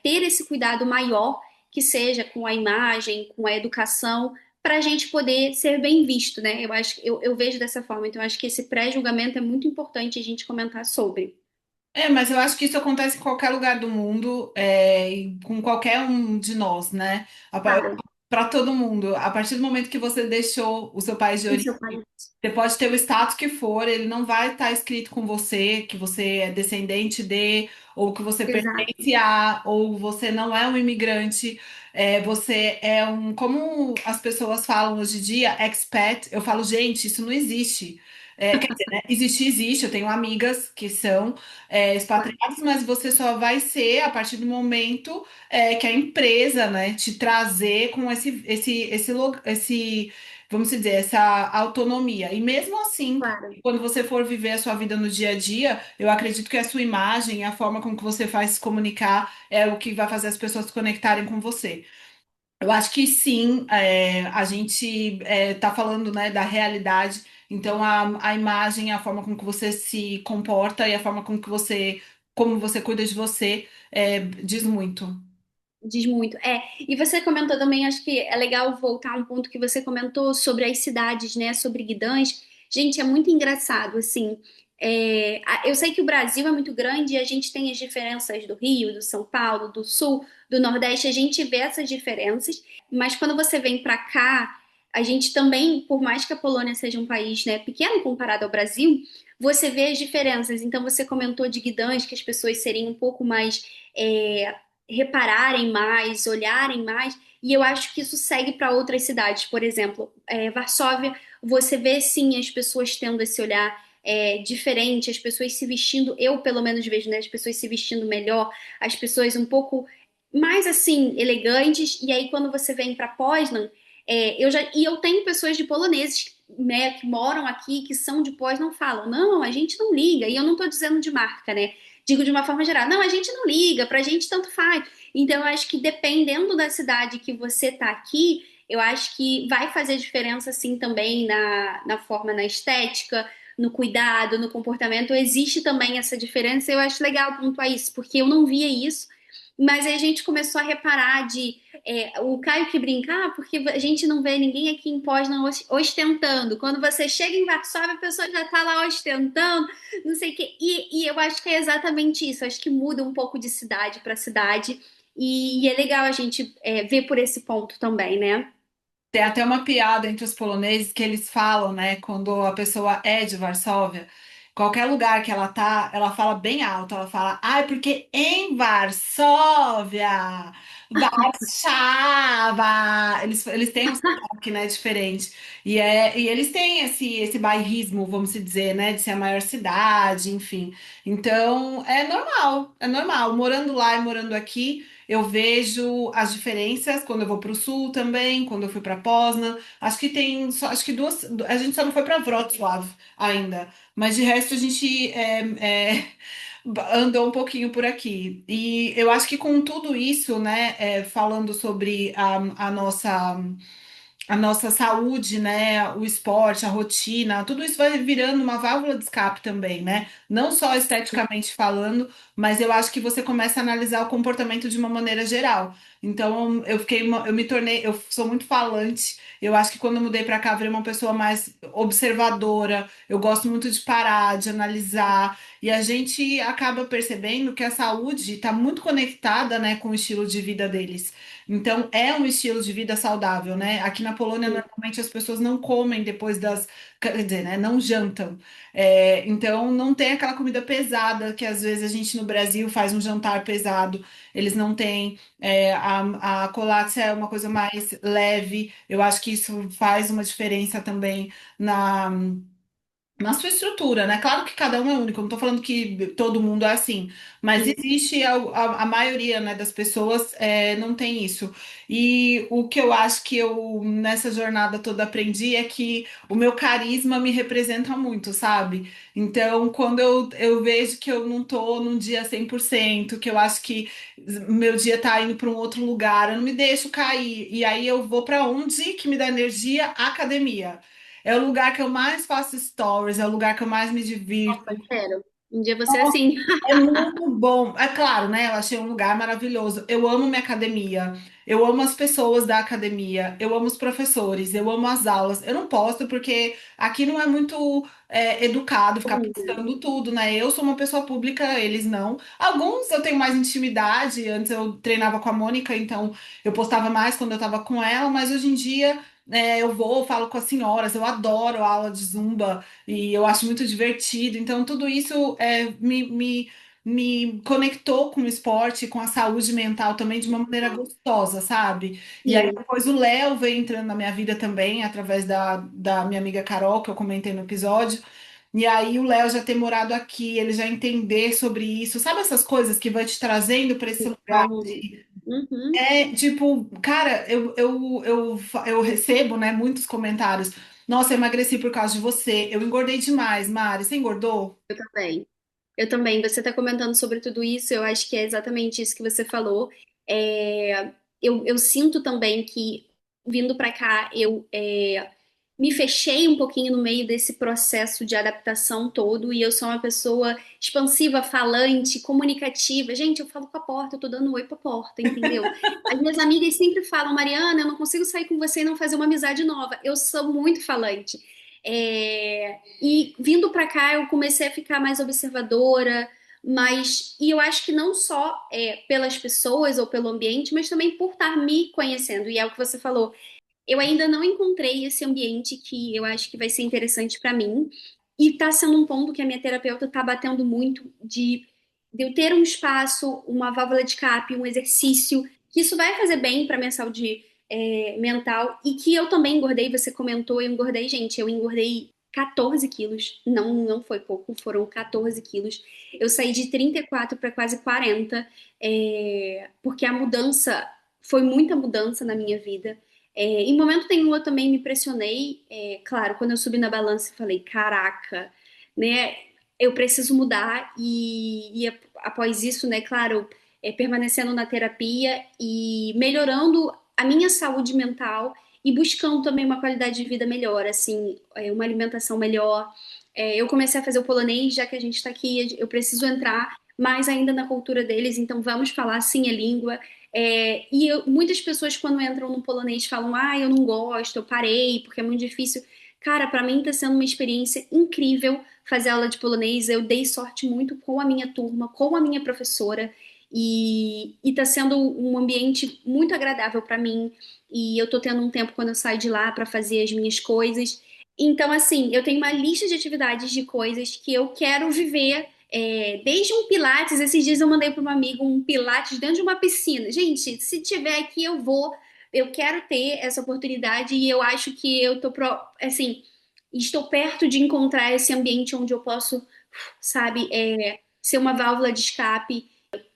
Speaker 2: ter esse cuidado maior, que seja com a imagem, com a educação, para a gente poder ser bem visto, né? Eu acho, eu vejo dessa forma. Então, eu acho que esse pré-julgamento é muito importante a gente comentar sobre.
Speaker 1: Mas eu acho que isso acontece em qualquer lugar do mundo, e com qualquer um de nós, né?
Speaker 2: Claro,
Speaker 1: para todo mundo. A partir do momento que você deixou o seu país de
Speaker 2: O
Speaker 1: origem,
Speaker 2: seu país.
Speaker 1: você pode ter o status que for, ele não vai estar escrito com você que você é descendente de, ou que você
Speaker 2: Exato.
Speaker 1: pertence a, ou você não é um imigrante. Você é um. Como as pessoas falam hoje em dia, expat, eu falo, gente, isso não existe. Quer dizer, né? Existe. Eu tenho amigas que são
Speaker 2: Claro,
Speaker 1: expatriadas, mas você só vai ser a partir do momento que a empresa, né, te trazer com esse vamos dizer, essa autonomia. E mesmo assim,
Speaker 2: claro.
Speaker 1: quando você for viver a sua vida no dia a dia, eu acredito que a sua imagem, a forma como que você faz se comunicar, é o que vai fazer as pessoas se conectarem com você. Eu acho que sim, a gente está falando, né, da realidade, então a imagem, a forma como que você se comporta e a forma como você cuida de você, diz muito.
Speaker 2: Diz muito. E você comentou também, acho que é legal voltar a um ponto que você comentou sobre as cidades, né? Sobre Guidanães. Gente, é muito engraçado, assim. Eu sei que o Brasil é muito grande e a gente tem as diferenças do Rio, do São Paulo, do Sul, do Nordeste, a gente vê essas diferenças, mas quando você vem para cá, a gente também, por mais que a Polônia seja um país, né, pequeno comparado ao Brasil, você vê as diferenças. Então, você comentou de Guidanães, que as pessoas seriam um pouco mais. é, Repararem mais, olharem mais, e eu acho que isso segue para outras cidades. Por exemplo, Varsóvia, você vê sim as pessoas tendo esse olhar diferente, as pessoas se vestindo, eu pelo menos vejo, né, as pessoas se vestindo melhor, as pessoas um pouco mais assim, elegantes, e aí quando você vem para Poznan, eu tenho pessoas de poloneses, né, que moram aqui, que são de Poznan, falam, não, a gente não liga, e eu não estou dizendo de marca, né, digo de uma forma geral, não, a gente não liga, pra gente tanto faz. Então, eu acho que dependendo da cidade que você tá aqui, eu acho que vai fazer diferença sim também na forma, na estética, no cuidado, no comportamento. Existe também essa diferença. Eu acho legal pontuar isso, porque eu não via isso. Mas aí a gente começou a reparar o Caio que brincar, porque a gente não vê ninguém aqui em Poznan ostentando. Quando você chega em Varsóvia, a pessoa já tá lá ostentando, não sei o quê. E eu acho que é exatamente isso. Eu acho que muda um pouco de cidade para cidade. E é legal a gente ver por esse ponto também, né?
Speaker 1: Tem até uma piada entre os poloneses que eles falam, né, quando a pessoa é de Varsóvia, qualquer lugar que ela tá, ela fala bem alto, ela fala, ai, porque em Varsóvia, Varchava, eles têm um sotaque, né, diferente, e eles têm esse bairrismo, vamos dizer, né, de ser a maior cidade, enfim, então é normal, morando lá e morando aqui, eu vejo as diferenças quando eu vou para o sul também, quando eu fui para Poznan. Acho que tem só, acho que duas. A gente só não foi para Wrocław ainda, mas de resto a gente andou um pouquinho por aqui. E eu acho que com tudo isso, né, falando sobre a nossa saúde, né, o esporte, a rotina, tudo isso vai virando uma válvula de escape também, né? Não só esteticamente falando, mas eu acho que você começa a analisar o comportamento de uma maneira geral. Então, eu me tornei, eu sou muito falante. Eu acho que quando eu mudei para cá, eu virei uma pessoa mais observadora. Eu gosto muito de parar, de analisar, e a gente acaba percebendo que a saúde está muito conectada, né, com o estilo de vida deles. Então, é um estilo de vida saudável, né? Aqui na Polônia, normalmente as pessoas não comem depois das. Quer dizer, né? Não jantam. Então, não tem aquela comida pesada que às vezes a gente no Brasil faz um jantar pesado. Eles não têm. A colácia é uma coisa mais leve. Eu acho que isso faz uma diferença também na sua estrutura, né? Claro que cada um é único, eu não tô falando que todo mundo é assim, mas
Speaker 2: Sim.
Speaker 1: existe a maioria, né, das pessoas não tem isso. E o que eu acho que eu nessa jornada toda aprendi é que o meu carisma me representa muito, sabe? Então, quando eu vejo que eu não tô num dia 100%, que eu acho que meu dia tá indo para um outro lugar, eu não me deixo cair. E aí eu vou para onde que me dá energia? Academia. É o lugar que eu mais faço stories, é o lugar que eu mais me divirto.
Speaker 2: Opa, quero. Um dia você é assim.
Speaker 1: É muito bom. É claro, né? Eu achei um lugar maravilhoso. Eu amo minha academia. Eu amo as pessoas da academia. Eu amo os professores. Eu amo as aulas. Eu não posto porque aqui não é muito educado ficar postando tudo, né? Eu sou uma pessoa pública, eles não. Alguns eu tenho mais intimidade. Antes eu treinava com a Mônica, então eu postava mais quando eu tava com ela. Mas hoje em dia eu vou, falo com as senhoras. Eu adoro a aula de Zumba e eu acho muito divertido. Então tudo isso me conectou com o esporte, com a saúde mental também de uma maneira gostosa, sabe? E aí
Speaker 2: Sim,
Speaker 1: depois o Léo veio entrando na minha vida também, através da minha amiga Carol, que eu comentei no episódio. E aí o Léo já ter morado aqui, ele já entender sobre isso, sabe essas coisas que vai te trazendo para esse lugar
Speaker 2: vamos.
Speaker 1: de...
Speaker 2: Uhum.
Speaker 1: Tipo, cara, eu recebo, né, muitos comentários. Nossa, eu emagreci por causa de você. Eu engordei demais, Mari. Você engordou?
Speaker 2: Eu também. Eu também. Você está comentando sobre tudo isso, eu acho que é exatamente isso que você falou. Eu sinto também que, vindo para cá, me fechei um pouquinho no meio desse processo de adaptação todo, e eu sou uma pessoa expansiva, falante, comunicativa. Gente, eu falo com a porta, eu tô dando oi pra porta, entendeu? As minhas amigas sempre falam, Mariana, eu não consigo sair com você e não fazer uma amizade nova. Eu sou muito falante. E vindo para cá, eu comecei a ficar mais observadora, e eu acho que não só pelas pessoas ou pelo ambiente, mas também por estar me conhecendo. E é o que você falou. Eu ainda não encontrei esse ambiente que eu acho que vai ser interessante para mim. E está sendo um ponto que a minha terapeuta está batendo muito de eu ter um espaço, uma válvula de escape, um exercício, que isso vai fazer bem para minha saúde mental. E que eu também engordei, você comentou, eu engordei, gente, eu engordei 14 quilos. Não, não foi pouco, foram 14 quilos. Eu saí de 34 para quase 40, porque a mudança, foi muita mudança na minha vida. Em momento nenhum eu também me pressionei. Claro, quando eu subi na balança, eu falei, caraca, né? Eu preciso mudar após isso, né? Claro, permanecendo na terapia e melhorando a minha saúde mental e buscando também uma qualidade de vida melhor, assim, uma alimentação melhor. Eu comecei a fazer o polonês, já que a gente está aqui, eu preciso entrar mais ainda na cultura deles, então vamos falar sim a língua. Muitas pessoas, quando entram no polonês, falam: Ah, eu não gosto, eu parei, porque é muito difícil. Cara, para mim está sendo uma experiência incrível fazer aula de polonês. Eu dei sorte muito com a minha turma, com a minha professora, e está sendo um ambiente muito agradável para mim. E eu tô tendo um tempo quando eu saio de lá para fazer as minhas coisas. Então, assim, eu tenho uma lista de atividades de coisas que eu quero viver desde um pilates, esses dias eu mandei para uma amiga um pilates dentro de uma piscina. Gente, se tiver aqui eu vou, eu quero ter essa oportunidade e eu acho que assim, estou perto de encontrar esse ambiente onde eu posso, sabe, ser uma válvula de escape,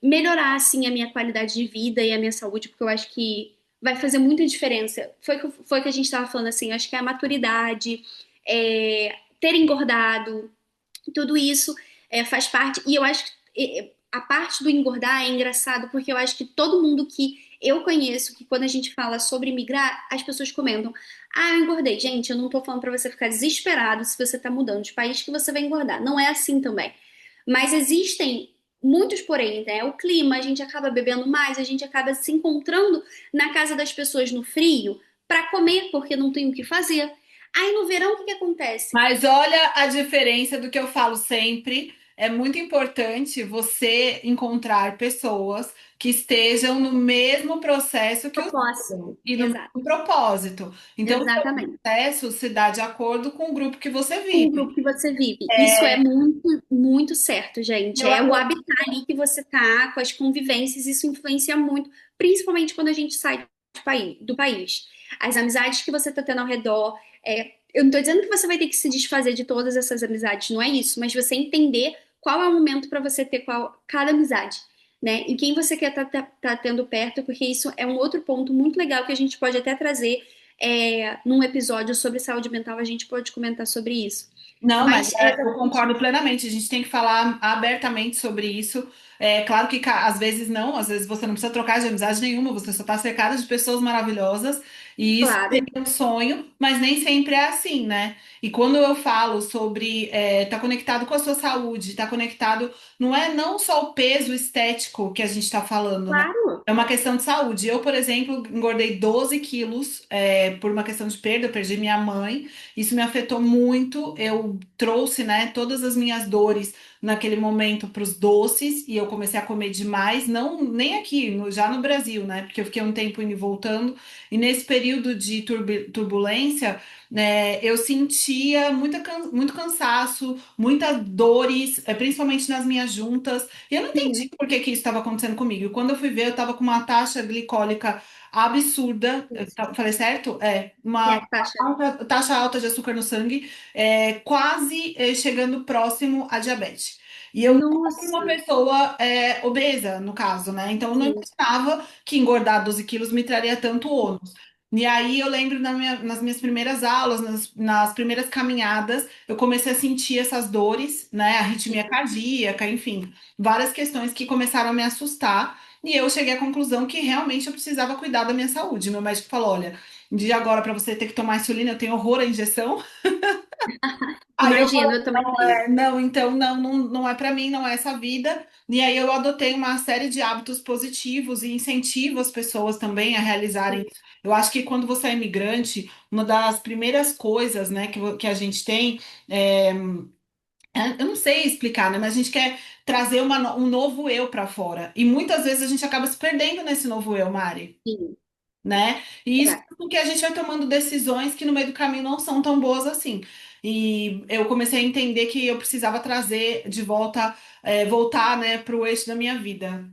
Speaker 2: melhorar assim a minha qualidade de vida e a minha saúde, porque eu acho que vai fazer muita diferença. Foi que a gente estava falando assim, eu acho que é a maturidade, ter engordado, tudo isso faz parte. E eu acho que a parte do engordar é engraçado, porque eu acho que todo mundo que eu conheço, que quando a gente fala sobre migrar, as pessoas comentam: Ah, eu engordei. Gente, eu não tô falando pra você ficar desesperado se você tá mudando de país que você vai engordar. Não é assim também. Mas existem muitos porém, né? O clima, a gente acaba bebendo mais, a gente acaba se encontrando na casa das pessoas no frio para comer, porque não tem o que fazer. Aí no verão, o que que acontece?
Speaker 1: Mas olha a diferença do que eu falo sempre. É muito importante você encontrar pessoas que estejam no mesmo processo que o
Speaker 2: Propósito.
Speaker 1: seu e no
Speaker 2: Exato.
Speaker 1: mesmo propósito. Então, o seu
Speaker 2: Exatamente.
Speaker 1: processo se dá de acordo com o grupo que você
Speaker 2: Com o
Speaker 1: vive.
Speaker 2: grupo que você vive. Isso é muito, muito certo, gente.
Speaker 1: Eu,
Speaker 2: É o habitat ali que você tá, com as convivências, isso influencia muito, principalmente quando a gente sai do país. As amizades que você tá tendo ao redor. Eu não tô dizendo que você vai ter que se desfazer de todas essas amizades, não é isso, mas você entender qual é o momento para você ter cada amizade. Né? E quem você quer tá tendo perto, porque isso é um outro ponto muito legal que a gente pode até trazer num episódio sobre saúde mental, a gente pode comentar sobre isso.
Speaker 1: não, mas
Speaker 2: Mas é
Speaker 1: eu
Speaker 2: exatamente
Speaker 1: concordo
Speaker 2: isso.
Speaker 1: plenamente. A gente tem que falar abertamente sobre isso. É claro que às vezes não, às vezes você não precisa trocar de amizade nenhuma, você só está cercada de pessoas maravilhosas e isso
Speaker 2: Claro,
Speaker 1: seria um sonho, mas nem sempre é assim, né? E quando eu falo sobre estar conectado com a sua saúde, estar conectado, não é não só o peso estético que a gente está falando, né?
Speaker 2: claro,
Speaker 1: É uma questão de saúde. Eu, por exemplo, engordei 12 quilos por uma questão de perda, eu perdi minha mãe. Isso me afetou muito. Eu trouxe, né, todas as minhas dores naquele momento para os doces e eu comecei a comer demais, não nem aqui, já no Brasil, né? Porque eu fiquei um tempo indo e voltando. E nesse período de turbulência, né, eu sentia muito cansaço, muitas dores, principalmente nas minhas juntas. E eu não entendi
Speaker 2: sim,
Speaker 1: por que que isso estava acontecendo comigo. E quando eu fui ver, eu estava com uma taxa glicólica absurda.
Speaker 2: isso.
Speaker 1: Falei certo? É,
Speaker 2: É a
Speaker 1: uma
Speaker 2: taxa.
Speaker 1: taxa alta de açúcar no sangue, quase chegando próximo à diabetes. E eu não era uma
Speaker 2: Nossa,
Speaker 1: pessoa obesa, no caso, né? Então eu não
Speaker 2: sim,
Speaker 1: imaginava que engordar 12 quilos me traria tanto ônus. E aí eu lembro nas minhas primeiras aulas, nas primeiras caminhadas, eu comecei a sentir essas dores, né? Arritmia
Speaker 2: sim,
Speaker 1: cardíaca, enfim, várias questões que começaram a me assustar. E eu cheguei à conclusão que realmente eu precisava cuidar da minha saúde. Meu médico falou: olha, de agora para você ter que tomar insulina, eu tenho horror à injeção. Aí eu
Speaker 2: imagino, eu também tenho.
Speaker 1: não, então não é para mim, não é essa vida. E aí eu adotei uma série de hábitos positivos e incentivo as pessoas também a realizarem
Speaker 2: Sim,
Speaker 1: isso. Eu acho que quando você é imigrante, uma das primeiras coisas, né, que a gente tem, eu não sei explicar, né, mas a gente quer trazer um novo eu para fora. E muitas vezes a gente acaba se perdendo nesse novo eu, Mari,
Speaker 2: sim.
Speaker 1: né? E isso
Speaker 2: É.
Speaker 1: porque a gente vai tomando decisões que no meio do caminho não são tão boas assim. E eu comecei a entender que eu precisava trazer de volta, voltar, né, para o eixo da minha vida.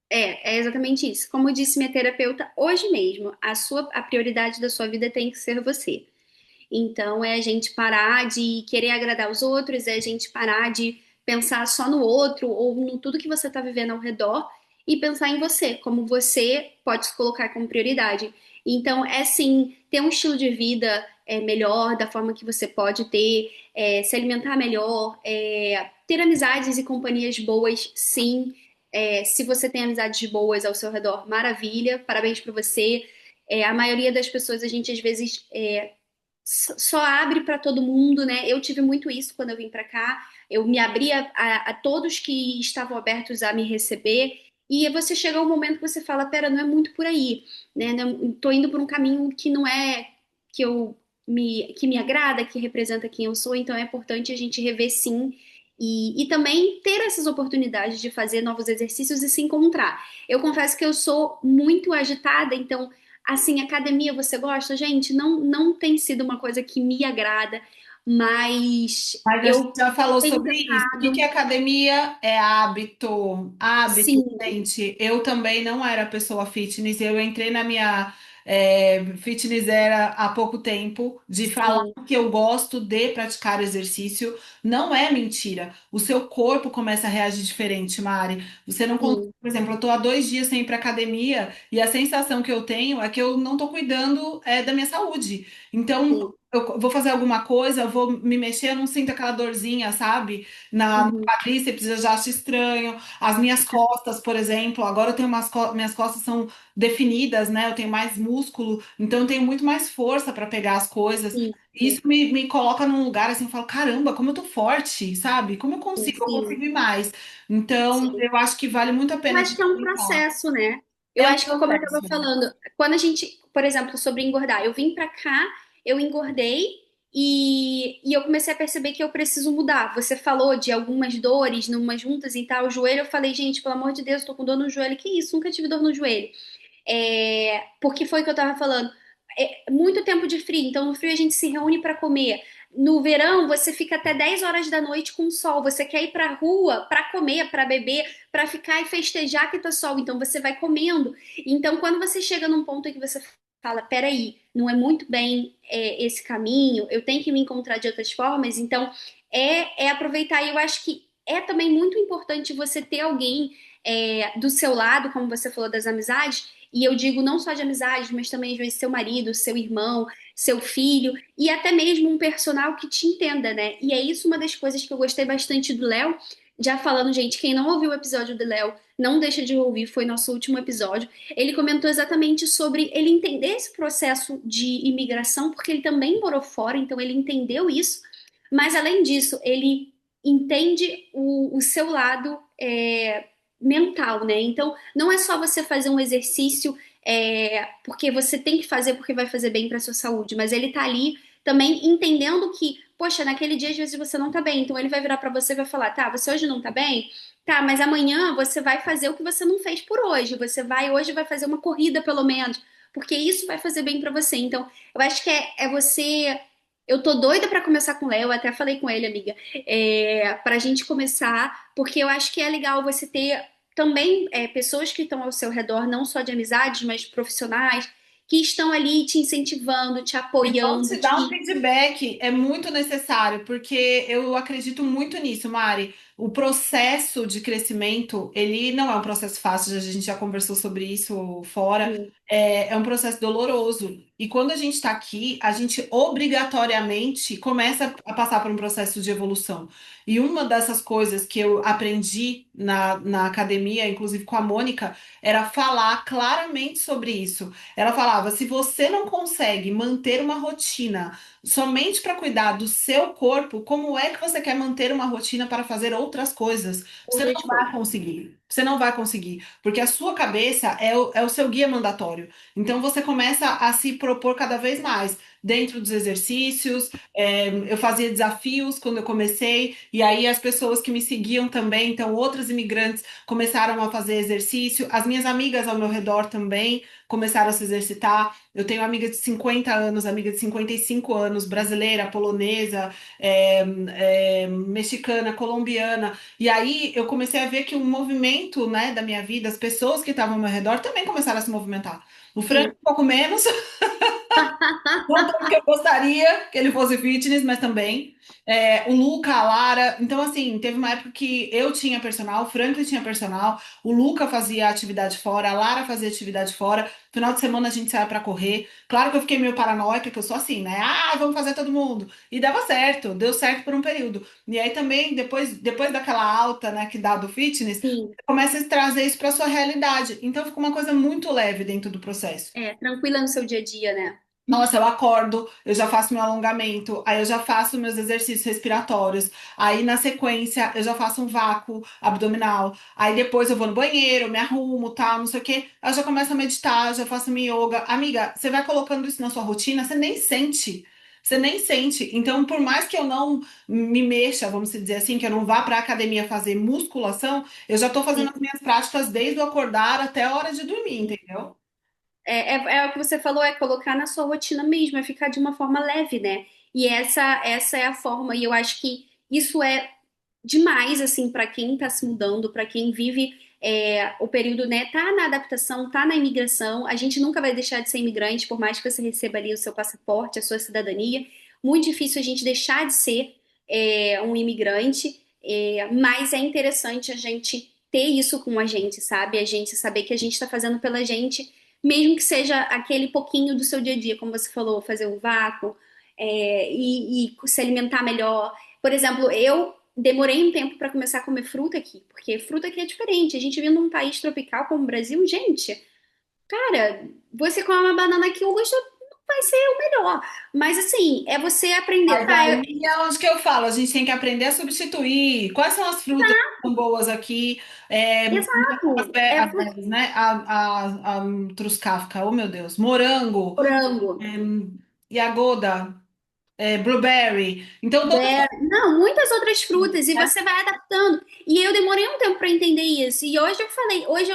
Speaker 2: É exatamente isso. Como disse minha terapeuta hoje mesmo, a prioridade da sua vida tem que ser você. Então é a gente parar de querer agradar os outros, é a gente parar de pensar só no outro ou no tudo que você está vivendo ao redor e pensar em você, como você pode se colocar como prioridade. Então é sim ter um estilo de vida melhor, da forma que você pode ter, se alimentar melhor, ter amizades e companhias boas, sim. Se você tem amizades boas ao seu redor, maravilha, parabéns para você. A maioria das pessoas, a gente às vezes só abre para todo mundo, né? Eu tive muito isso quando eu vim para cá. Eu me abria a todos que estavam abertos a me receber. E você chega um momento que você fala, pera, não é muito por aí, né? Não, tô indo por um caminho que não é que eu que me agrada, que representa quem eu sou. Então é importante a gente rever sim. E também ter essas oportunidades de fazer novos exercícios e se encontrar. Eu confesso que eu sou muito agitada, então assim, academia você gosta? Gente, não tem sido uma coisa que me agrada, mas
Speaker 1: Mas a gente
Speaker 2: eu
Speaker 1: já falou
Speaker 2: tenho
Speaker 1: sobre isso. O que que é
Speaker 2: tentado.
Speaker 1: academia? É hábito. Hábito,
Speaker 2: Sim,
Speaker 1: gente. Eu também não era pessoa fitness. Eu entrei na minha fitness era há pouco tempo. De falar
Speaker 2: sim,
Speaker 1: que eu gosto de praticar exercício não é mentira. O seu corpo começa a reagir diferente, Mari. Você não consegue.
Speaker 2: sim,
Speaker 1: Por exemplo, eu tô há 2 dias sem ir para academia e a sensação que eu tenho é que eu não tô cuidando da minha saúde. Então,
Speaker 2: sim.
Speaker 1: eu vou fazer alguma coisa, eu vou me mexer, eu não sinto aquela dorzinha, sabe? Na
Speaker 2: Uhum,
Speaker 1: quadríceps eu já acho estranho. As minhas costas, por exemplo, agora eu tenho minhas costas são definidas, né? Eu tenho mais músculo, então eu tenho muito mais força para pegar as coisas.
Speaker 2: sim,
Speaker 1: Isso me coloca num lugar assim, eu falo, caramba, como eu tô forte, sabe? Como eu
Speaker 2: sim,
Speaker 1: consigo ir mais. Então,
Speaker 2: sim.
Speaker 1: eu acho que vale muito a
Speaker 2: Eu
Speaker 1: pena a
Speaker 2: acho que
Speaker 1: gente
Speaker 2: é um
Speaker 1: tentar.
Speaker 2: processo, né? Eu
Speaker 1: É um
Speaker 2: acho que, como eu estava
Speaker 1: processo.
Speaker 2: falando, quando a gente, por exemplo, sobre engordar, eu vim pra cá, eu engordei e eu comecei a perceber que eu preciso mudar. Você falou de algumas dores, numas juntas e tal, o joelho, eu falei, gente, pelo amor de Deus, tô com dor no joelho. Que isso? Nunca tive dor no joelho. Porque foi o que eu tava falando. Muito tempo de frio, então no frio a gente se reúne para comer. No verão, você fica até 10 horas da noite com sol. Você quer ir pra rua para comer, para beber, para ficar e festejar que tá sol. Então você vai comendo. Então, quando você chega num ponto em que você fala, peraí, não é muito bem esse caminho, eu tenho que me encontrar de outras formas. Então, é aproveitar. E eu acho que é também muito importante você ter alguém do seu lado, como você falou das amizades, e eu digo não só de amizades, mas também às vezes seu marido, seu irmão, seu filho e até mesmo um personal que te entenda, né? E é isso uma das coisas que eu gostei bastante do Léo, Já falando, gente, quem não ouviu o episódio do Léo, não deixa de ouvir, foi nosso último episódio. Ele comentou exatamente sobre ele entender esse processo de imigração, porque ele também morou fora, então ele entendeu isso. Mas além disso, ele entende o seu lado mental, né? Então, não é só você fazer um exercício porque você tem que fazer porque vai fazer bem para sua saúde, mas ele tá ali também entendendo que, poxa, naquele dia às vezes você não tá bem, então ele vai virar pra você e vai falar, tá, você hoje não tá bem? Tá, mas amanhã você vai fazer o que você não fez por hoje. Você vai hoje vai fazer uma corrida pelo menos, porque isso vai fazer bem pra você. Então, eu acho que é você. Eu tô doida pra começar com o Léo, até falei com ele, amiga, pra gente começar, porque eu acho que é legal você ter também pessoas que estão ao seu redor, não só de amizades, mas profissionais, que estão ali te incentivando, te
Speaker 1: Então,
Speaker 2: apoiando,
Speaker 1: te dar um
Speaker 2: te.
Speaker 1: feedback é muito necessário, porque eu acredito muito nisso, Mari. O processo de crescimento, ele não é um processo fácil, a gente já conversou sobre isso fora, é um processo doloroso. E quando a gente está aqui, a gente obrigatoriamente começa a passar por um processo de evolução. E uma dessas coisas que eu aprendi na academia, inclusive com a Mônica, era falar claramente sobre isso. Ela falava: se você não consegue manter uma rotina somente para cuidar do seu corpo, como é que você quer manter uma rotina para fazer outras coisas? Você
Speaker 2: Outras
Speaker 1: não vai
Speaker 2: coisas.
Speaker 1: conseguir. Você não vai conseguir, porque a sua cabeça é o seu guia mandatório. Então você começa a se propor cada vez mais dentro dos exercícios. Eu fazia desafios quando eu comecei, e aí as pessoas que me seguiam também, então outros imigrantes começaram a fazer exercício, as minhas amigas ao meu redor também começaram a se exercitar. Eu tenho amiga de 50 anos, amiga de 55 anos, brasileira, polonesa, mexicana, colombiana. E aí eu comecei a ver que o movimento, né, da minha vida, as pessoas que estavam ao meu redor também começaram a se movimentar. O Frank,
Speaker 2: Sim.
Speaker 1: um pouco menos, não tanto que eu gostaria que ele fosse fitness, mas também. O Luca, a Lara. Então, assim, teve uma época que eu tinha personal, o Franklin tinha personal, o Luca fazia atividade fora, a Lara fazia atividade fora. Final de semana a gente saia pra correr. Claro que eu fiquei meio paranoica, que eu sou assim, né? Ah, vamos fazer todo mundo. E dava certo, deu certo por um período. E aí também, depois daquela alta, né, que dá do fitness,
Speaker 2: Sim.
Speaker 1: começa a trazer isso pra sua realidade. Então, fica uma coisa muito leve dentro do processo.
Speaker 2: Tranquila no seu dia a dia, né?
Speaker 1: Nossa, eu acordo, eu já faço meu alongamento, aí eu já faço meus exercícios respiratórios, aí na sequência eu já faço um vácuo abdominal, aí depois eu vou no banheiro, me arrumo, tal, não sei o quê, aí eu já começo a meditar, já faço minha yoga. Amiga, você vai colocando isso na sua rotina, você nem sente. Você nem sente. Então, por mais que eu não me mexa, vamos dizer assim, que eu não vá para a academia fazer musculação, eu já tô fazendo as minhas práticas desde o acordar até a hora de dormir, entendeu?
Speaker 2: É o que você falou, é colocar na sua rotina mesmo, é ficar de uma forma leve, né? E essa é a forma, e eu acho que isso é demais, assim, para quem tá se mudando, para quem vive o período, né? Tá na adaptação, tá na imigração. A gente nunca vai deixar de ser imigrante, por mais que você receba ali o seu passaporte, a sua cidadania. Muito difícil a gente deixar de ser um imigrante, mas é interessante a gente ter isso com a gente, sabe? A gente saber que a gente está fazendo pela gente mesmo que seja aquele pouquinho do seu dia a dia, como você falou, fazer um vácuo, e se alimentar melhor. Por exemplo, eu demorei um tempo para começar a comer fruta aqui, porque fruta aqui é diferente. A gente vindo num país tropical como o Brasil, gente, cara, você come uma banana aqui, o gosto não vai ser o melhor. Mas assim, é você aprender,
Speaker 1: Mas
Speaker 2: tá?
Speaker 1: aí é onde que eu falo, a gente tem que aprender a substituir. Quais são as frutas que são boas aqui? As,
Speaker 2: Exato.
Speaker 1: as berries, né? A truskafka, oh meu Deus. Morango,
Speaker 2: Frango.
Speaker 1: yagoda, blueberry. Então, todas
Speaker 2: Não, muitas outras frutas, e
Speaker 1: né?
Speaker 2: você vai adaptando. E eu demorei um tempo para entender isso. E hoje eu falei, hoje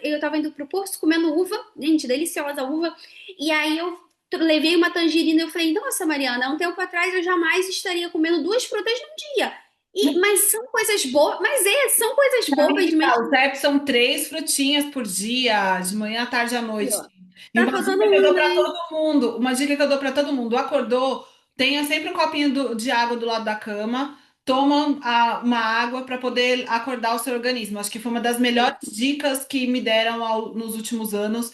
Speaker 2: eu tava indo pro curso comendo uva, gente, deliciosa uva. E aí eu levei uma tangerina e eu falei, nossa, Mariana, há um tempo atrás eu jamais estaria comendo duas frutas num dia. Mas são coisas boas, são coisas bobas, mas
Speaker 1: Amiga, o certo são 3 frutinhas por dia, de manhã, à tarde, à noite.
Speaker 2: ó,
Speaker 1: E
Speaker 2: tá
Speaker 1: uma
Speaker 2: faltando
Speaker 1: dica que eu dou
Speaker 2: uma,
Speaker 1: para
Speaker 2: hein?
Speaker 1: todo mundo, uma dica que eu dou para todo mundo, acordou, tenha sempre um copinho de água do lado da cama, toma uma água para poder acordar o seu organismo. Acho que foi uma das melhores dicas que me deram nos últimos anos.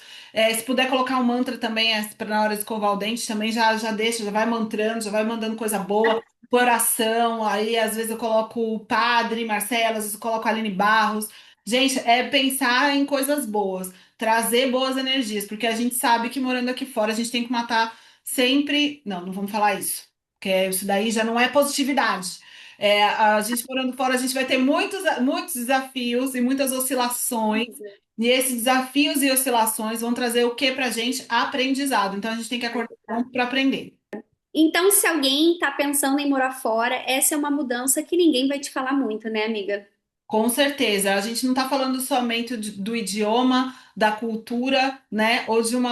Speaker 1: Se puder colocar um mantra também, para na hora de escovar o dente, também já deixa, já vai mantrando, já vai mandando coisa boa. oração, aí às vezes eu coloco o Padre Marcelo, às vezes eu coloco a Aline Barros. Gente, é pensar em coisas boas, trazer boas energias, porque a gente sabe que morando aqui fora a gente tem que matar sempre. Não, não vamos falar isso, porque isso daí já não é positividade. A gente morando fora, a gente vai ter muitos desafios e muitas oscilações. E esses desafios e oscilações vão trazer o que pra gente? Aprendizado. Então a gente tem que acordar para aprender.
Speaker 2: Então, se alguém tá pensando em morar fora, essa é uma mudança que ninguém vai te falar muito, né, amiga?
Speaker 1: Com certeza, a gente não está falando somente do idioma, da cultura, né, ou de um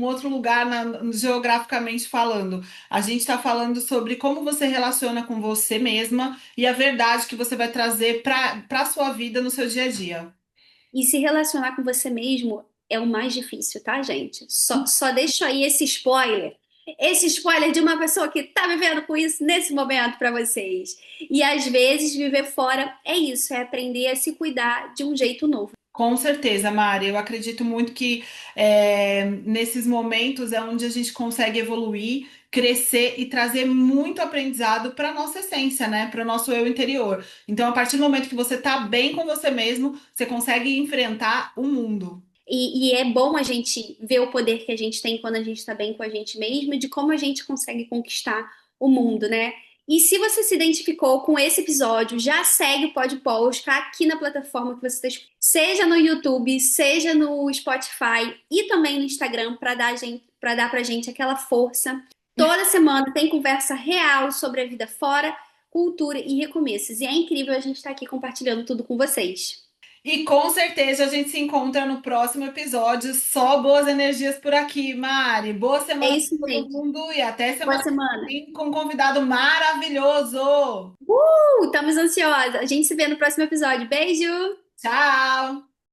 Speaker 1: outro lugar geograficamente falando. A gente está falando sobre como você relaciona com você mesma e a verdade que você vai trazer para a sua vida no seu dia a dia.
Speaker 2: E se relacionar com você mesmo é o mais difícil, tá, gente? Só deixo aí esse spoiler. Esse spoiler de uma pessoa que tá vivendo com isso nesse momento pra vocês. E às vezes viver fora é isso, é aprender a se cuidar de um jeito novo.
Speaker 1: Com certeza, Mari. Eu acredito muito que nesses momentos é onde a gente consegue evoluir, crescer e trazer muito aprendizado para a nossa essência, né? Para o nosso eu interior. Então, a partir do momento que você está bem com você mesmo, você consegue enfrentar o mundo.
Speaker 2: E é bom a gente ver o poder que a gente tem quando a gente está bem com a gente mesmo e de como a gente consegue conquistar o mundo, né? E se você se identificou com esse episódio, já segue o Podpós, tá aqui na plataforma que você está escutando, seja no YouTube, seja no Spotify e também no Instagram, para dar pra gente aquela força. Toda semana tem conversa real sobre a vida fora, cultura e recomeços. E é incrível a gente estar aqui compartilhando tudo com vocês.
Speaker 1: E com certeza a gente se encontra no próximo episódio. Só boas energias por aqui, Mari. Boa
Speaker 2: É
Speaker 1: semana
Speaker 2: isso
Speaker 1: para todo
Speaker 2: mesmo.
Speaker 1: mundo e até
Speaker 2: Boa
Speaker 1: semana que
Speaker 2: semana.
Speaker 1: vem com um convidado maravilhoso.
Speaker 2: Estamos ansiosas. A gente se vê no próximo episódio. Beijo!
Speaker 1: Tchau!